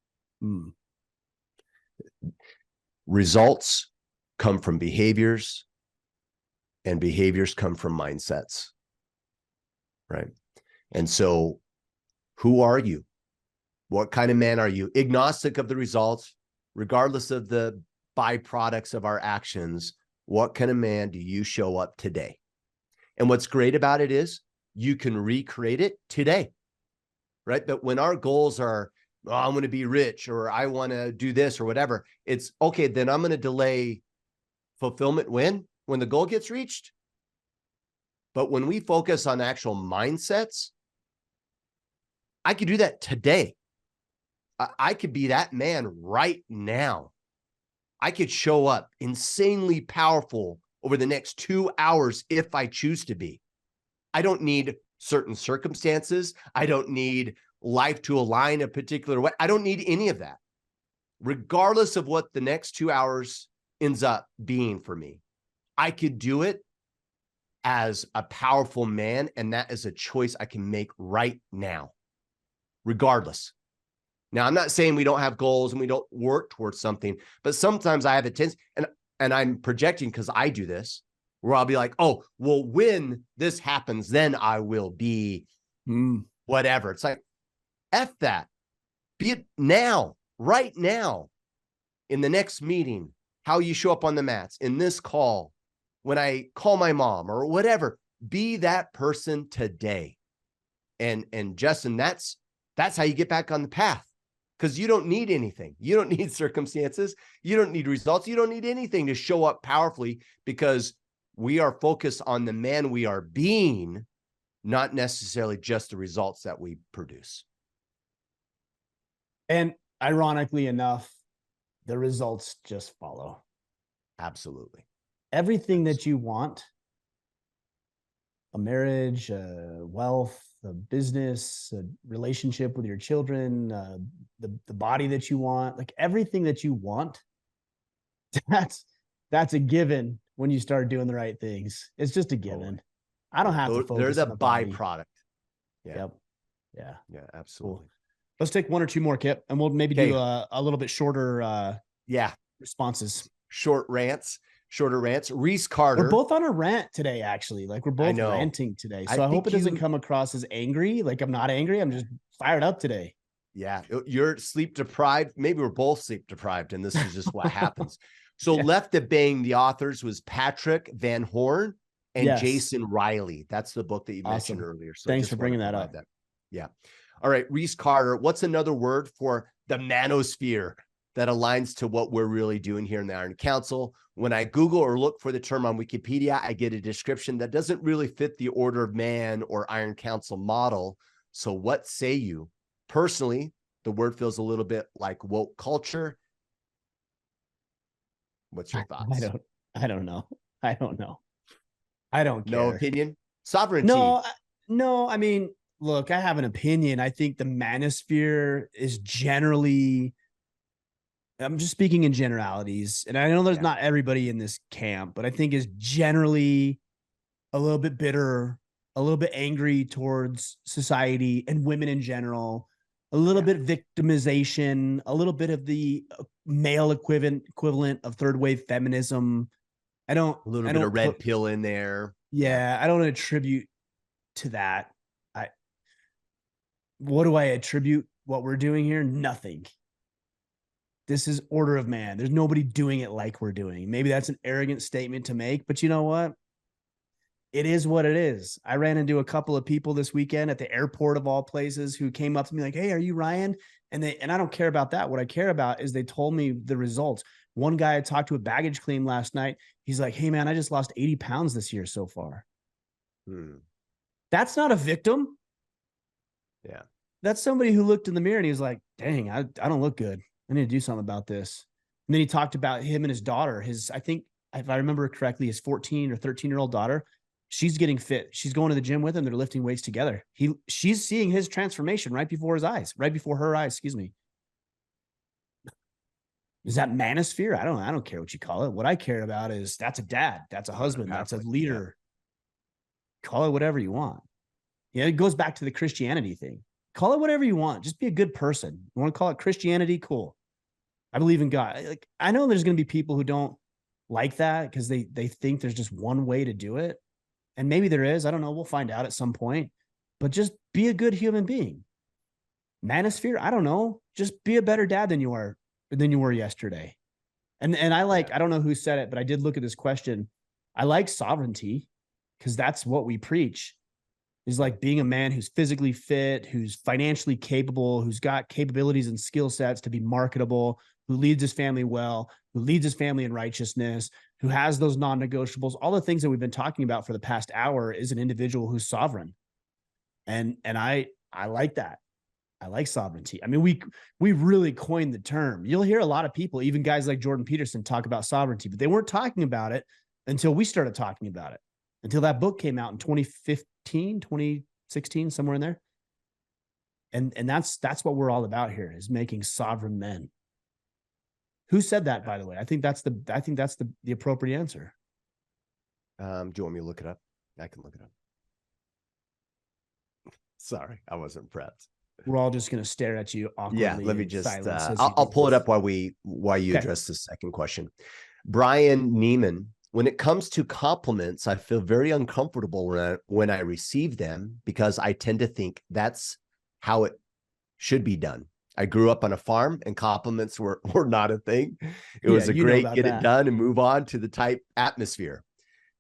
Results come from behaviors, and behaviors come from mindsets, right? And so who are you? What kind of man are you? Agnostic of the results, regardless of the byproducts of our actions, what kind of man do you show up today? And what's great about it is you can recreate it today, right? But when our goals are, oh, I'm going to be rich, or I want to do this or whatever, it's okay, then I'm going to delay fulfillment when the goal gets reached. But when we focus on actual mindsets, I could do that today. I could be that man right now. I could show up insanely powerful over the next 2 hours if I choose to be. I don't need certain circumstances. I don't need life to align a particular way. I don't need any of that. regardless of what the next 2 hours ends up being for me. I could do it as a powerful man, and that is a choice I can make right now, regardless. Now, I'm not saying we don't have goals and we don't work towards something, but sometimes I have a tendency, and I'm projecting because I do this, where I'll be like, oh, well, when this happens, then I will be whatever. It's like, F that. Be it now, right now, in the next meeting, how you show up on the mats, in this call, when I call my mom or whatever, be that person today. And Justin, that's how you get back on the path, because you don't need anything. You don't need circumstances. You don't need results. You don't need anything to show up powerfully, because we are focused on the man we are being, not necessarily just the results that we produce. And ironically enough, the results just follow. Absolutely. Everything that you want, a marriage, wealth, a business, a relationship with your children, the body that you want, like everything that you want, that's a given when you start doing the right things. It's just a given. I don't have to focus they're on the body. byproduct. Yeah. Yep. Yeah. Yeah, absolutely. Cool. Let's take one or two more, Kip, and we'll maybe do a little bit shorter responses. Shorter rants. Reese Carter. We're both on a rant today, actually. Like, we're both ranting today. So I hope it doesn't come across as angry. Like, I'm not angry. I'm just fired up today. Yeah. You're sleep deprived. Maybe we're both sleep deprived, and this is just what happens. So Left to Bang, the authors was Patrick Van Horn and Jason Riley. That's the book that you mentioned earlier. So thanks for bringing that up. Yeah. All right. Reese Carter, what's another word for the manosphere that aligns to what we're really doing here in the Iron Council? When I Google or look for the term on Wikipedia, I get a description that doesn't really fit the Order of Man or Iron Council model. So what say you? Personally, the word feels a little bit like woke culture. What's your thoughts? I don't know. I don't care. No opinion? Sovereignty. No. I mean, look, I have an opinion. I think the manosphere is generally, I'm just speaking in generalities, and I know there's not everybody in this camp, but I think is generally a little bit bitter, a little bit angry towards society and women in general, a little bit victimization, a little bit of the male equivalent of third wave feminism. A little bit of red pill in there. Yeah, I don't attribute to that. What do I attribute what we're doing here? Nothing. This is Order of Man. There's nobody doing it like we're doing. Maybe that's an arrogant statement to make, but you know what? It is what it is. I ran into a couple of people this weekend at the airport of all places who came up to me like, "Hey, are you Ryan?" And I don't care about that. What I care about is they told me the results. One guy I talked to at baggage claim last night. He's like, "Hey man, I just lost 80 pounds this year so far." That's not a victim. Yeah. That's somebody who looked in the mirror and he was like, "Dang, I don't look good. I need to do something about this." And then he talked about him and his daughter. I think, if I remember correctly, his 14 or 13-year-old daughter, she's getting fit. She's going to the gym with him. They're lifting weights together. She's seeing his transformation right before her eyes, excuse me. Is that manosphere? I don't care what you call it. What I care about is that's a dad, that's a husband, that's a leader. Yeah. Call it whatever you want. Yeah, it goes back to the Christianity thing. Call it whatever you want. Just be a good person. You want to call it Christianity? Cool. I believe in God. Like, I know there's going to be people who don't like that because they think there's just one way to do it. And maybe there is. I don't know. We'll find out at some point. But just be a good human being. Manosphere, I don't know. Just be a better dad than you were yesterday. And I don't know who said it, but I did look at this question. I like sovereignty because that's what we preach. Is like being a man who's physically fit, who's financially capable, who's got capabilities and skill sets to be marketable, who leads his family well, who leads his family in righteousness, who has those non-negotiables. All the things that we've been talking about for the past hour is an individual who's sovereign. And I like that. I like sovereignty. I mean, we really coined the term. You'll hear a lot of people, even guys like Jordan Peterson, talk about sovereignty, but they weren't talking about it until we started talking about it, until that book came out in 2015, 2016, somewhere in there. And that's what we're all about here, is making sovereign men. Who said that, by the way? I think that's the appropriate answer. Do you want me to look it up? I can look it up. Sorry, I wasn't prepped. We're all just going to stare at you awkwardly. Yeah, let me just, I'll pull it up while you address the second question. Brian Neiman, when it comes to compliments, I feel very uncomfortable when I receive them because I tend to think that's how it should be done. I grew up on a farm and compliments were not a thing. It was a great get it done and move on to the type atmosphere.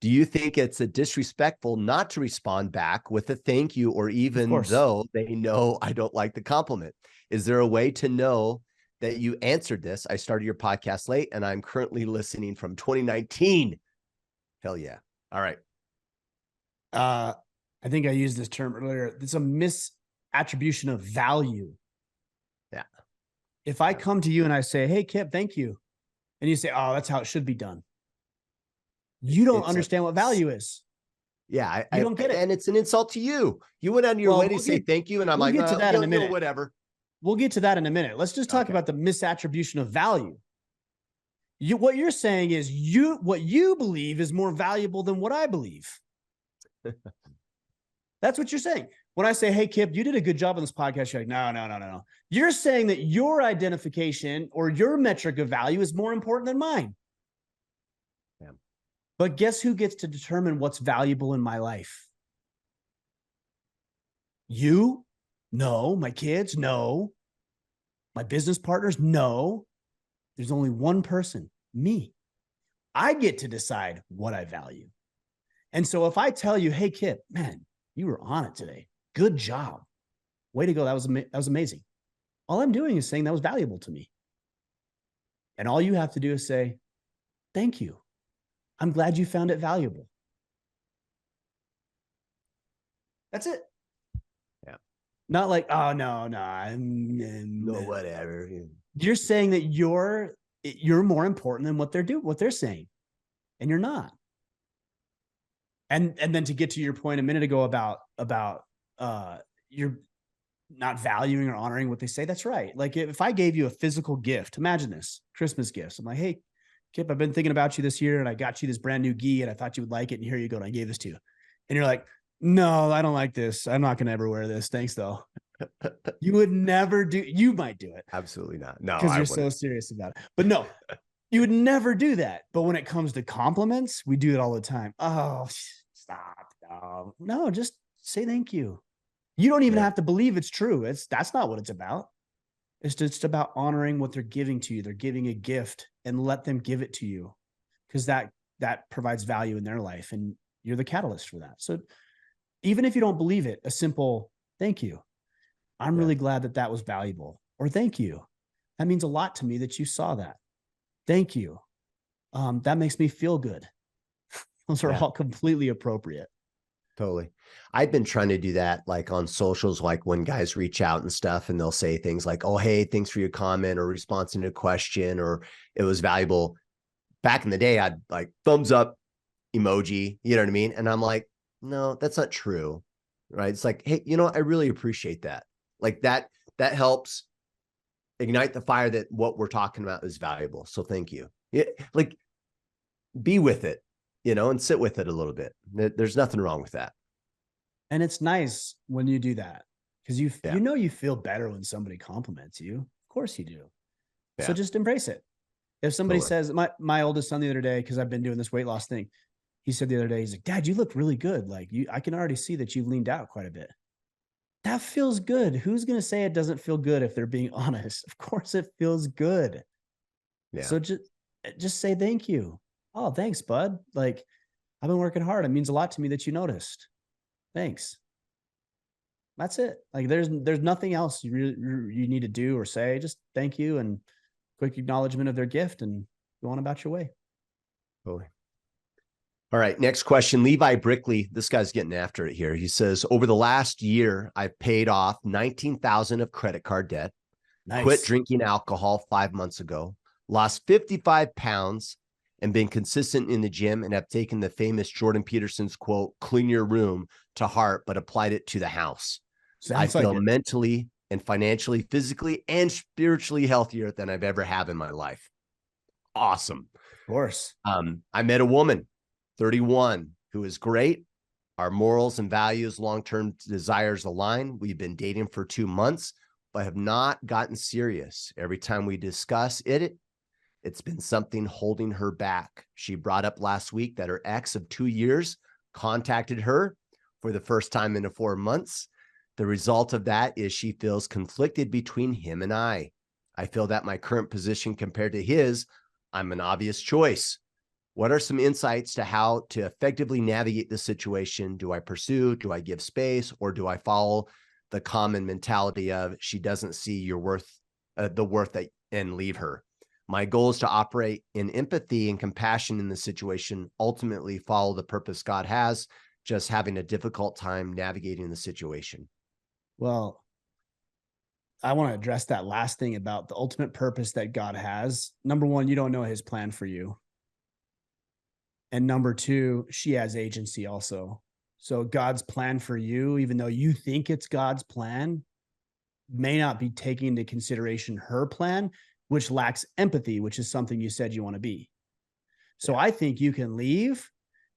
Do you think it's a disrespectful not to respond back with a thank you, or even though they know I don't like the compliment? Is there a way to know that you answered this? I started your podcast late and I'm currently listening from 2019. Hell yeah. All right. I think I used this term earlier. It's a misattribution of value. Yeah. If I come to you and I say, hey, Kip, thank you. And you say, oh, that's how it should be done. You don't understand what value is. Yeah. You don't get it. And it's an insult to you. You went on your way to say thank you. And I'm like, get to that in a minute. Whatever. We'll get to that in a minute. Let's just talk about the misattribution of value. What you're saying is what you believe is more valuable than what I believe. That's what you're saying. When I say, hey, Kip, you did a good job on this podcast, you're like, no. You're saying that your identification or your metric of value is more important than mine. Yeah. But guess who gets to determine what's valuable in my life? You? No. My kids? No. My business partners? No. There's only one person, me. I get to decide what I value. And so if I tell you, hey, Kip, man, you were on it today. Good job. Way to go. That was amazing. All I'm doing is saying that was valuable to me. And all you have to do is say, thank you. I'm glad you found it valuable. That's it. Yeah. Not like, oh, no, whatever. You're saying that you're more important than what they're saying. And you're not. And then to get to your point a minute ago about you're not valuing or honoring what they say. That's right. Like if I gave you a physical gift, imagine this, Christmas gifts. I'm like, hey, Kip, I've been thinking about you this year and I got you this brand new gi and I thought you would like it. And here you go. And I gave this to you. And you're like, no, I don't like this. I'm not going to ever wear this. Thanks though. You would never do, you might do it. Absolutely not. No, because you're so serious about it. But no, you would never do that. But when it comes to compliments, we do it all the time. Oh, stop. No, just say thank you. You don't even have to believe it's true. That's not what it's about. It's just about honoring what they're giving to you. They're giving a gift and let them give it to you because that provides value in their life and you're the catalyst for that. So even if you don't believe it, a simple thank you. I'm really glad that was valuable. Or thank you. That means a lot to me that you saw that. Thank you. That makes me feel good. Those are all completely appropriate. Totally. I've been trying to do that like on socials, like when guys reach out and stuff and they'll say things like, oh, hey, thanks for your comment or response to a question, or it was valuable. Back in the day, I'd like thumbs up emoji, you know what I mean? And I'm like, no, that's not true. Right. It's like, hey, I really appreciate that. Like that helps ignite the fire that what we're talking about is valuable. So thank you. Yeah, like be with it, and sit with it a little bit. There's nothing wrong with that. And it's nice when you do that because you feel better when somebody compliments you. Of course you do. Yeah. So just embrace it. If somebody says, my oldest son the other day, because I've been doing this weight loss thing, he said the other day, he's like, Dad, you look really good. Like I can already see that you've leaned out quite a bit. That feels good. Who's going to say it doesn't feel good if they're being honest? Of course it feels good. Yeah. So just say thank you. Oh, thanks, bud. Like I've been working hard. It means a lot to me that you noticed. Thanks. That's it. Like there's nothing else you need to do or say. Just thank you and quick acknowledgement of their gift and go on about your way. Totally. All right. Next question. Levi Brickley. This guy's getting after it here. He says, over the last year, I've paid off $19,000 of credit card debt. Nice. Quit drinking alcohol 5 months ago. Lost 55 pounds and been consistent in the gym and have taken the famous Jordan Peterson's quote, clean your room, to heart, but applied it to the house. I feel mentally and financially, physically, and spiritually healthier than I've ever have in my life. awesome. Of course. I met a woman, 31, who is great. Our morals and values, long-term desires align. We've been dating for 2 months, but have not gotten serious. Every time we discuss it, it's been something holding her back. She brought up last week that her ex of 2 years contacted her for the first time in 4 months. The result of that is she feels conflicted between him and I. I feel that my current position compared to his, I'm an obvious choice. What are some insights to how to effectively navigate this situation? Do I pursue? Do I give space? Or do I follow the common mentality of she doesn't see your worth, the worth that, and leave her? My goal is to operate in empathy and compassion in the situation, ultimately follow the purpose God has, just having a difficult time navigating the situation. Well, I want to address that last thing about the ultimate purpose that God has. Number one, you don't know his plan for you. And number two, she has agency also. So God's plan for you, even though you think it's God's plan, may not be taking into consideration her plan, which lacks empathy, which is something you said you want to be. So I think you can leave,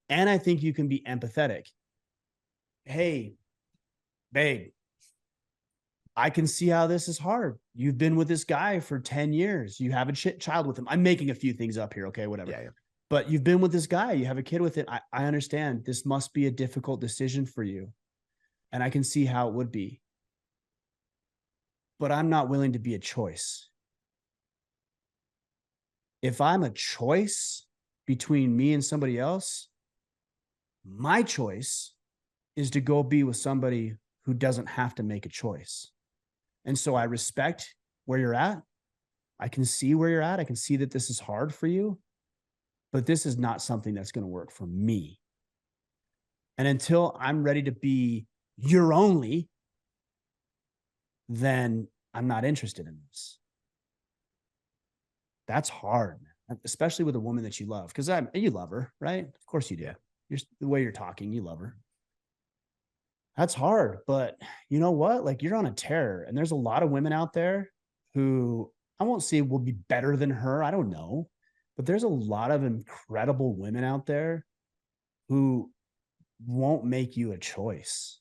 and I think you can be empathetic. Hey, babe, I can see how this is hard. You've been with this guy for 10 years. You have a child with him. I'm making a few things up here. Okay, whatever. Yeah. But you've been with this guy. You have a kid with it. I understand this must be a difficult decision for you. And I can see how it would be. But I'm not willing to be a choice. If I'm a choice between me and somebody else, my choice is to go be with somebody who doesn't have to make a choice. And so I respect where you're at. I can see where you're at. I can see that this is hard for you, but this is not something that's going to work for me. And until I'm ready to be your only, then I'm not interested in this. That's hard, man, especially with a woman that you love, because you love her, right? Of course you do. Yeah. The way you're talking, you love her. That's hard, but you know what? Like, you're on a tear, and there's a lot of women out there who I won't say will be better than her. I don't know, but there's a lot of incredible women out there who won't make you a choice.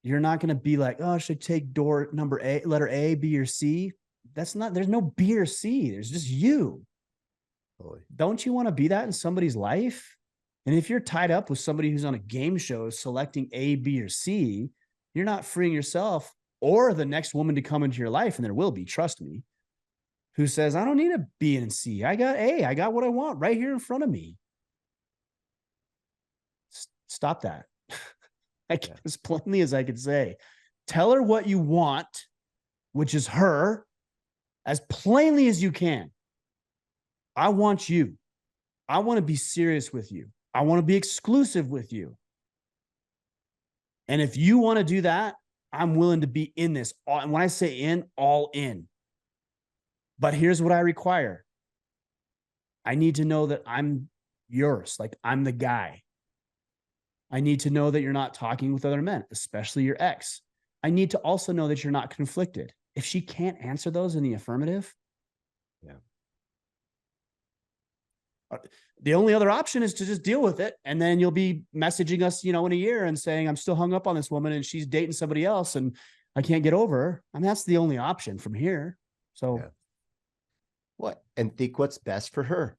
You're not going to be like, oh, should I take door number A, letter A, B, or C? That's not, there's no B or C. There's just you. Totally. Don't you want to be that in somebody's life? And if you're tied up with somebody who's on a game show selecting A, B, or C, you're not freeing yourself or the next woman to come into your life. And there will be, trust me, who says, I don't need a B and C. I got A. I got what I want right here in front of me. Stop that. As plainly as I could say. Tell her what you want, which is her, as plainly as you can. I want you. I want to be serious with you. I want to be exclusive with you. And if you want to do that, I'm willing to be in this. And when I say in, all in. But here's what I require. I need to know that I'm yours. Like, I'm the guy. I need to know that you're not talking with other men, especially your ex. I need to also know that you're not conflicted. If she can't answer those in the affirmative, the only other option is to just deal with it. And then you'll be messaging us, in a year and saying, I'm still hung up on this woman and she's dating somebody else and I can't get over her. I mean, that's the only option from here. So what? And think what's best for her.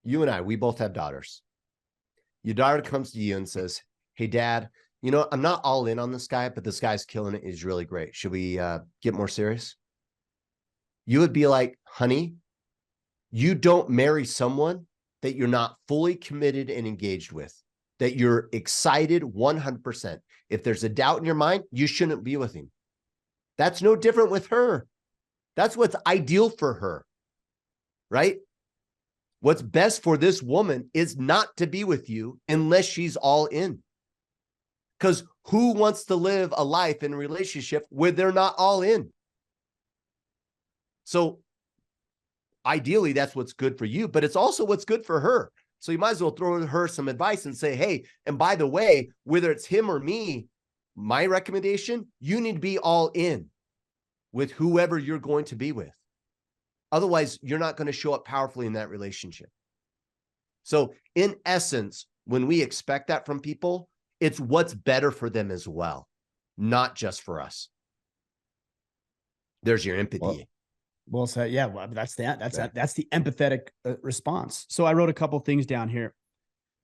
You and I, we both have daughters. Your daughter comes to you and says, hey, Dad, I'm not all in on this guy, but this guy's killing it. He's really great. Should we get more serious? You would be like, honey, you don't marry someone that you're not fully committed and engaged with, that you're excited 100%. If there's a doubt in your mind, you shouldn't be with him. That's no different with her. That's what's ideal for her, right? What's best for this woman is not to be with you unless she's all in. Because who wants to live a life in a relationship where they're not all in? So ideally, that's what's good for you, but it's also what's good for her. So you might as well throw her some advice and say, hey, and by the way, whether it's him or me, my recommendation, you need to be all in with whoever you're going to be with. Otherwise, you're not going to show up powerfully in that relationship. So in essence, when we expect that from people, it's what's better for them as well, not just for us. There's your empathy. Well said. Yeah, well, that's the empathetic response. So I wrote a couple things down here.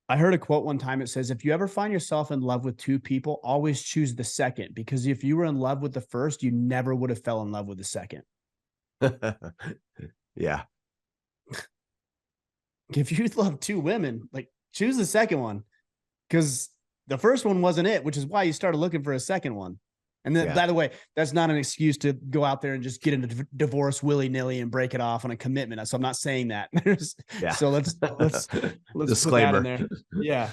I heard a quote one time. It says, if you ever find yourself in love with two people, always choose the second, because if you were in love with the first, you never would have fell in love with the second. Yeah. If you love two women, like, choose the second one, because the first one wasn't it, which is why you started looking for a second one. And then, by the way, that's not an excuse to go out there and just get into divorce willy-nilly and break it off on a commitment. So I'm not saying that. So let's disclaimer. put that in there. Yeah.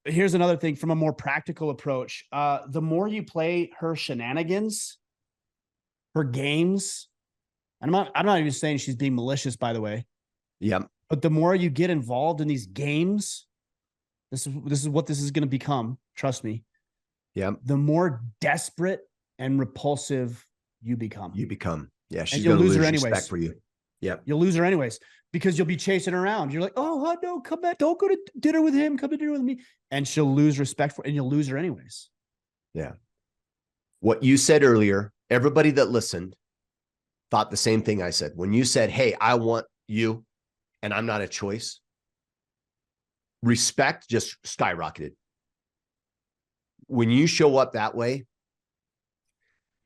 Here's another thing from a more practical approach. The more you play her shenanigans, her games, and I'm not even saying she's being malicious, by the way. Yep. But the more you get involved in these games, this is what this is going to become. Trust me. Yeah. The more desperate and repulsive you become. Yeah. She's going to lose respect for you. Yeah. You'll lose her anyways, because you'll be chasing her around. You're like, oh, no, come back. Don't go to dinner with him. Come to dinner with me. And she'll lose respect and you'll lose her anyways. Yeah. What you said earlier, everybody that listened thought the same thing I said. When you said, hey, I want you and I'm not a choice, respect just skyrocketed. When you show up that way,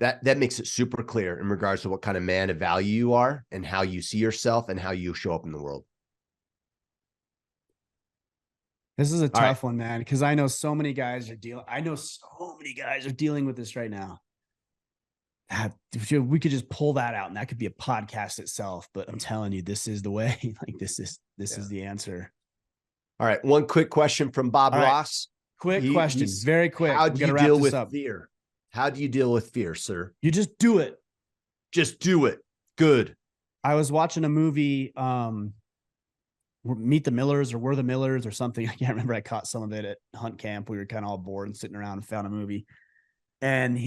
that makes it super clear in regards to what kind of man of value you are and how you see yourself and how you show up in the world. This is a tough one, man, because I know so many guys are dealing with this right now. We could just pull that out and that could be a podcast itself, but I'm telling you, this is the way. Like, this is the answer. All right. One quick question from Bob Ross. Quick question. Very quick. How do you deal with fear? How do you deal with fear, sir? You just do it. Just do it. Good. I was watching a movie, Meet the Millers or We're the Millers or something. I can't remember. I caught some of it at hunt camp. We were kind of all bored and sitting around and found a movie. And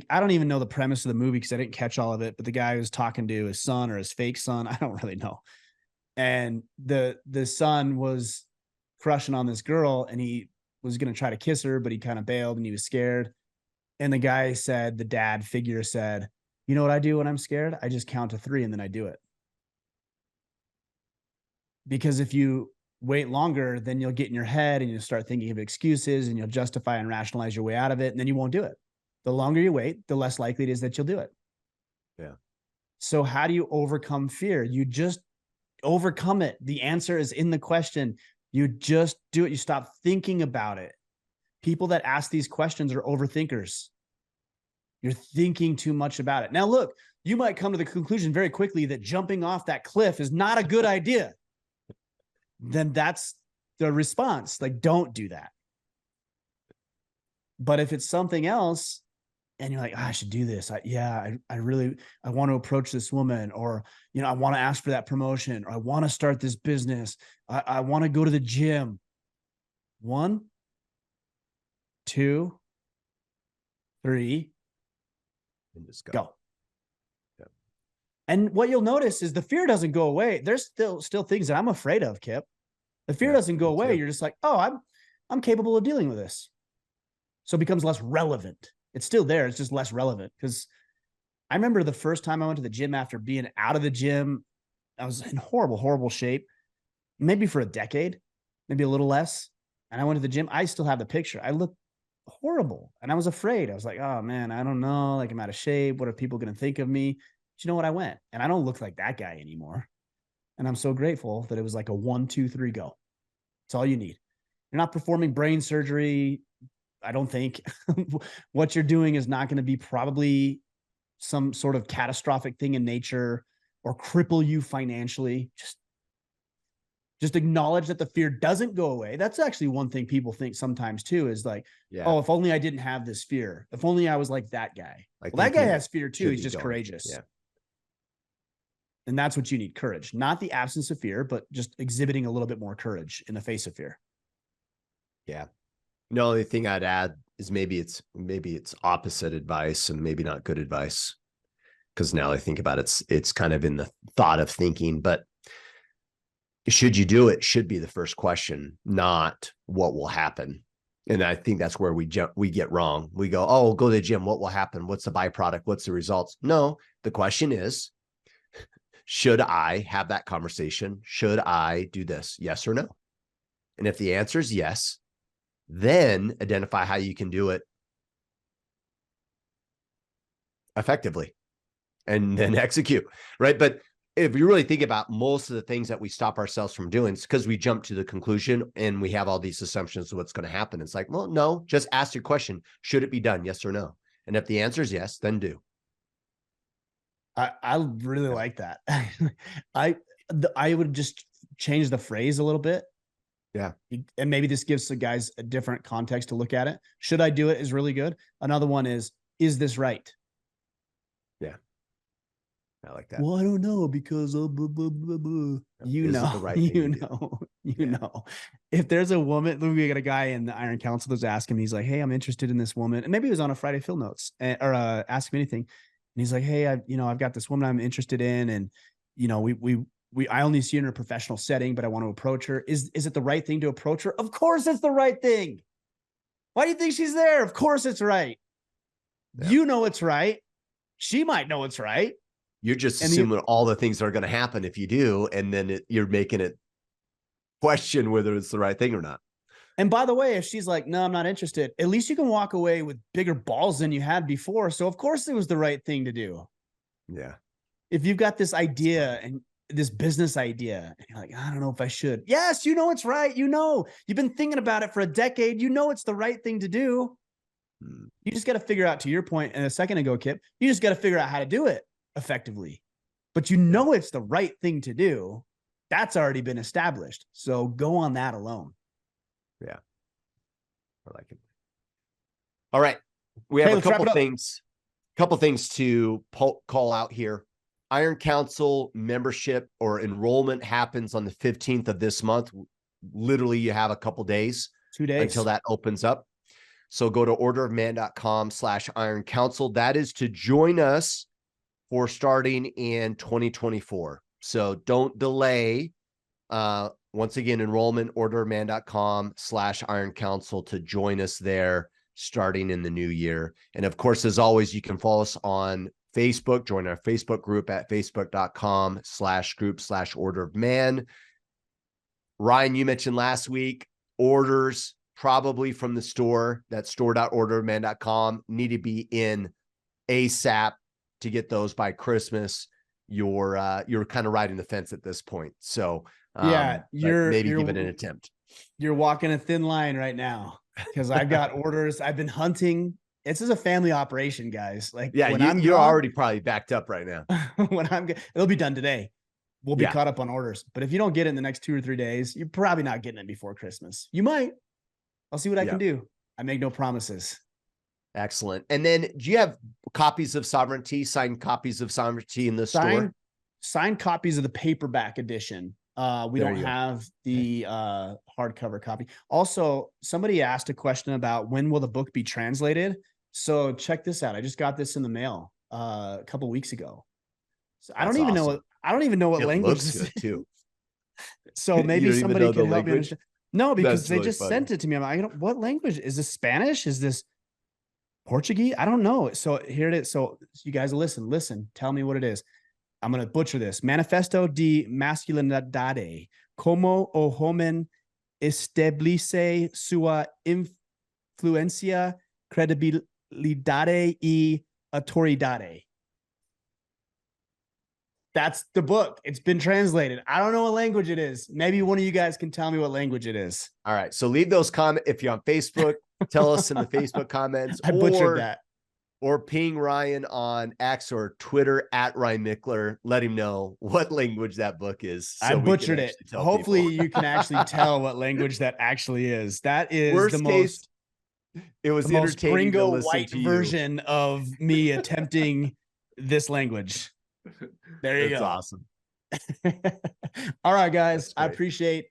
I don't even know the premise of the movie because I didn't catch all of it, but the guy was talking to his son or his fake son. I don't really know. And the son was crushing on this girl and he was going to try to kiss her, but he kind of bailed and he was scared. And the guy said, the dad figure said, you know what I do when I'm scared? I just count to 3 and then I do it. Because if you wait longer, then you'll get in your head and you'll start thinking of excuses and you'll justify and rationalize your way out of it. And then you won't do it. The longer you wait, the less likely it is that you'll do it. Yeah. So how do you overcome fear? You just overcome it. The answer is in the question. You just do it. You stop thinking about it. People that ask these questions are overthinkers. You're thinking too much about it. Now, look, you might come to the conclusion very quickly that jumping off that cliff is not a good idea. Then that's the response. Like, don't do that. But if it's something else and you're like, I should do this. I want to approach this woman, or, I want to ask for that promotion, or I want to start this business. I want to go to the gym. 1, 2, 3, and just go. Yep. And what you'll notice is the fear doesn't go away. There's still things that I'm afraid of, Kip. The fear doesn't go away. You're just like, oh, I'm capable of dealing with this. So it becomes less relevant. It's still there. It's just less relevant. Because I remember the first time I went to the gym after being out of the gym, I was in horrible, horrible shape, maybe for a decade, maybe a little less. And I went to the gym. I still have the picture. I looked horrible. And I was afraid. I was like, oh man, I don't know. Like, I'm out of shape. What are people going to think of me? But you know what? I went and I don't look like that guy anymore. And I'm so grateful that it was like a 1, 2, 3, go. That's all you need. You're not performing brain surgery. I don't think. What you're doing is not going to be probably some sort of catastrophic thing in nature or cripple you financially. Just acknowledge that the fear doesn't go away. That's actually one thing people think sometimes too, is like, oh, if only I didn't have this fear. If only I was like that guy. Well, that guy has fear too. He's just courageous. Yeah. And that's what you need, courage, not the absence of fear, but just exhibiting a little bit more courage in the face of fear. Yeah. The only thing I'd add is maybe it's opposite advice and maybe not good advice. because now I think about it, it's kind of in the thought of thinking, but should you do it should be the first question, not what will happen. And I think that's where we get wrong. We go, oh, we'll go to the gym. What will happen? What's the byproduct? What's the results? No, the question is, should I have that conversation? Should I do this? Yes or no? And if the answer is yes, then identify how you can do it effectively and then execute, right? But if you really think about most of the things that we stop ourselves from doing, it's because we jump to the conclusion and we have all these assumptions of what's going to happen. It's like, well, no, just ask your question. Should it be done? Yes or no? And if the answer is yes, then do. I really like that. I would just change the phrase a little bit. Yeah. And maybe this gives the guys a different context to look at it. Should I do it is really good. Another one is this right? Yeah. I like that. Well, I don't know because blah, blah, blah, blah. You Is it know, the right you thing to know, you know. If there's a woman, we got a guy in the Iron Council that's asking me, he's like, hey, I'm interested in this woman. And maybe it was on a Friday Field Notes or Ask Me Anything. And he's like, hey, I've got this woman I'm interested in. And, I only see her in a professional setting, but I want to approach her. Is it the right thing to approach her? Of course it's the right thing. Why do you think she's there? Of course it's right. Yeah. You know it's right. She might know it's right. You're just assuming all the things that are going to happen if you do, and then you're making it question whether it's the right thing or not. And by the way, if she's like, no, I'm not interested, at least you can walk away with bigger balls than you had before. So of course it was the right thing to do. Yeah. If you've got this idea and this business idea, and you're like, I don't know if I should. Yes, you know it's right. You know, you've been thinking about it for a decade. You know it's the right thing to do. You just got to figure out, to your point, and a second ago, Kip, you just got to figure out how to do it effectively. But you know it's the right thing to do. That's already been established. So go on that alone. Yeah. I like it. All right. We have a couple things to call out here. Iron Council membership or enrollment happens on the 15th of this month. Literally, you have a couple days. 2 days until that opens up. So go to orderofman.com/Iron Council. That is to join us for starting in 2024. So don't delay. Once again, enrollment, orderofman.com/Iron Council to join us there starting in the new year. And of course, as always, you can follow us on Facebook, join our Facebook group at facebook.com/group/orderofman. Ryan, you mentioned last week, orders probably from the store, that store.orderofman.com, need to be in ASAP to get those by Christmas. You're kind of riding the fence at this point. So you're give it an attempt. You're walking a thin line right now because I've got orders. I've been hunting. This is a family operation, guys. Like, yeah, you're already probably backed up right now. It'll be done today. We'll be caught up on orders. But if you don't get it in the next 2 or 3 days, you're probably not getting it before Christmas. You might. I'll see what I can do. I make no promises. Excellent. And then do you have copies of Sovereignty, signed copies of Sovereignty in the store? Signed copies of the paperback edition. We don't have the hardcover copy. Also, somebody asked a question about when will the book be translated? So check this out. I just got this in the mail a couple weeks ago. So I don't even know what language this is too. So maybe somebody could help me understand. No, because they just sent it to me. I'm like, what language is this? Spanish? Is this Portuguese? I don't know. So here it is. So you guys listen. Tell me what it is. I'm going to butcher this. Manifesto de Masculinidade. Como o homem establece sua influencia, credibilidade y autoridade. That's the book. It's been translated. I don't know what language it is. Maybe one of you guys can tell me what language it is. All right. So leave those comments. If you're on Facebook, tell us in the Facebook comments. I butchered that. Or ping Ryan on X or Twitter at Ryan Mickler. Let him know what language that book is. So I butchered it. Hopefully you can actually tell what language that actually is. That is worst the case, it was the most gringo white version of me attempting this language. There you go. That's awesome. All right, guys. I appreciate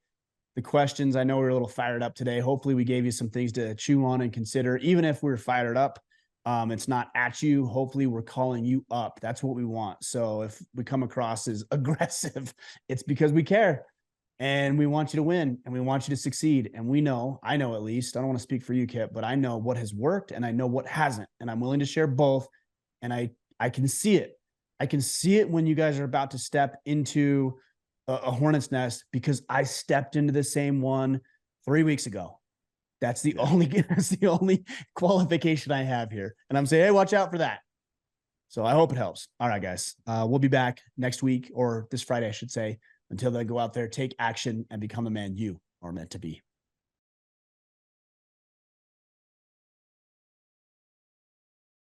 the questions. I know we're a little fired up today. Hopefully we gave you some things to chew on and consider. Even if we're fired up, It's not at you. Hopefully we're calling you up. That's what we want. So if we come across as aggressive, it's because we care and we want you to win and we want you to succeed. And we know, I know, at least, I don't want to speak for you, Kip, but I know what has worked and I know what hasn't. And I'm willing to share both. And I can see it. I can see it when you guys are about to step into a hornet's nest, because I stepped into the same one 3 weeks ago. That's the only qualification I have here. And I'm saying, hey, watch out for that. So I hope it helps. All right, guys. We'll be back next week, or this Friday, I should say. Until then, go out there, take action, and become the man you are meant to be.